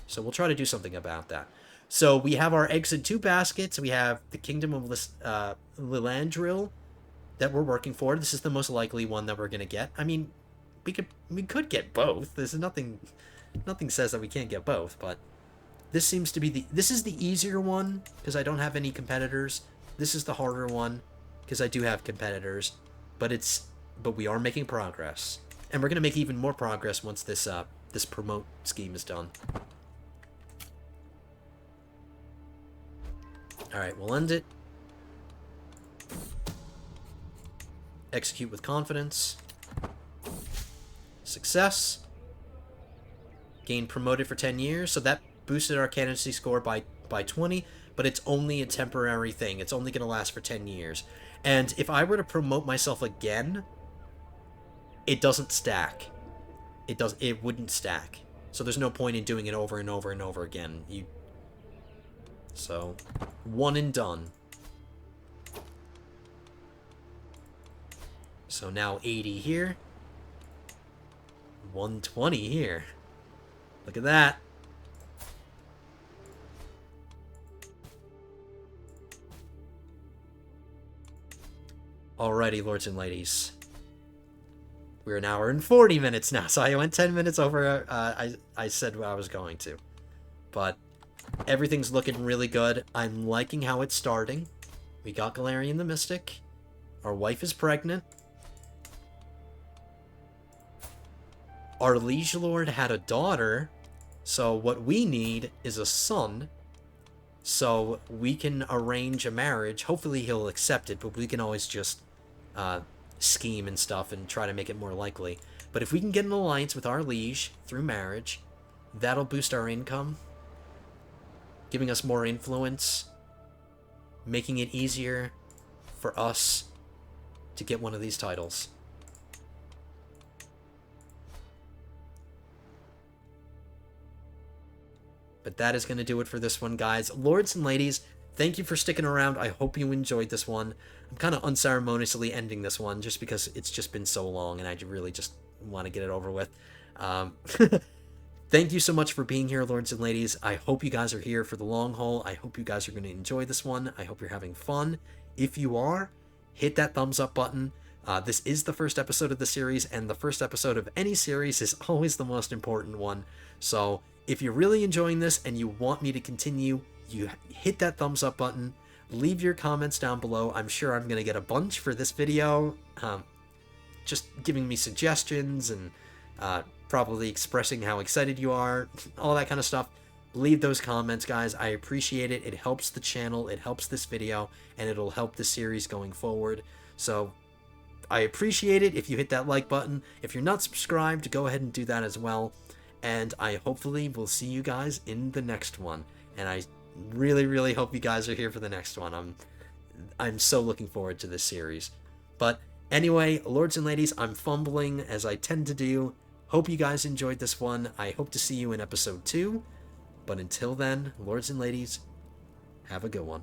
So we'll try to do something about that. So we have our eggs in 2 baskets. We have the Kingdom of Lilandril that we're working for. This is the most likely one that we're going to get. I mean, we could get both. There's nothing says that we can't get both, but this seems to be this is the easier one because I don't have any competitors. This is the harder one because I do have competitors, but we are making progress. And we're going to make even more progress once this this promote scheme is done. All right, we'll end it. Execute with confidence. Success. Gained promoted for 10 years, so that boosted our candidacy score by 20, but it's only a temporary thing. It's only going to last for 10 years. And if I were to promote myself again, it doesn't stack. It wouldn't stack. So there's no point in doing it over and over and over again. So, one and done. So now 80 here. 120 here. Look at that. Alrighty, lords and ladies. We're an hour and 40 minutes now, so I went 10 minutes over. I said what I was going to. But everything's looking really good. I'm liking how it's starting. We got Galarian the Mystic. Our wife is pregnant. Our liege lord had a daughter, so what we need is a son. So we can arrange a marriage. Hopefully he'll accept it, but we can always just scheme and stuff and try to make it more likely. But if we can get an alliance with our liege through marriage, that'll boost our income, giving us more influence, making it easier for us to get one of these titles. But that is going to do it for this one, guys. Lords and ladies, thank you for sticking around. I hope you enjoyed this one. I'm kind of unceremoniously ending this one just because it's just been so long and I really just want to get it over with. Thank you so much for being here, lords and ladies. I hope you guys are here for the long haul. I hope you guys are going to enjoy this one. I hope you're having fun. If you are, hit that thumbs up button. This is the first episode of the series, and the first episode of any series is always the most important one. So if you're really enjoying this and you want me to continue, you hit that thumbs up button. Leave your comments down below. I'm sure I'm going to get a bunch for this video. Just giving me suggestions and probably expressing how excited you are, all that kind of stuff. Leave those comments, guys. I appreciate it. It helps the channel, it helps this video, and it'll help the series going forward. So I appreciate it if you hit that like button. If you're not subscribed, go ahead and do that as well. And I hopefully will see you guys in the next one. And I really, really hope you guys are here for the next one. I'm so looking forward to this series. But anyway, lords and ladies, I'm fumbling as I tend to do. Hope you guys enjoyed this one. I hope to see you in episode 2. But until then, lords and ladies, have a good one.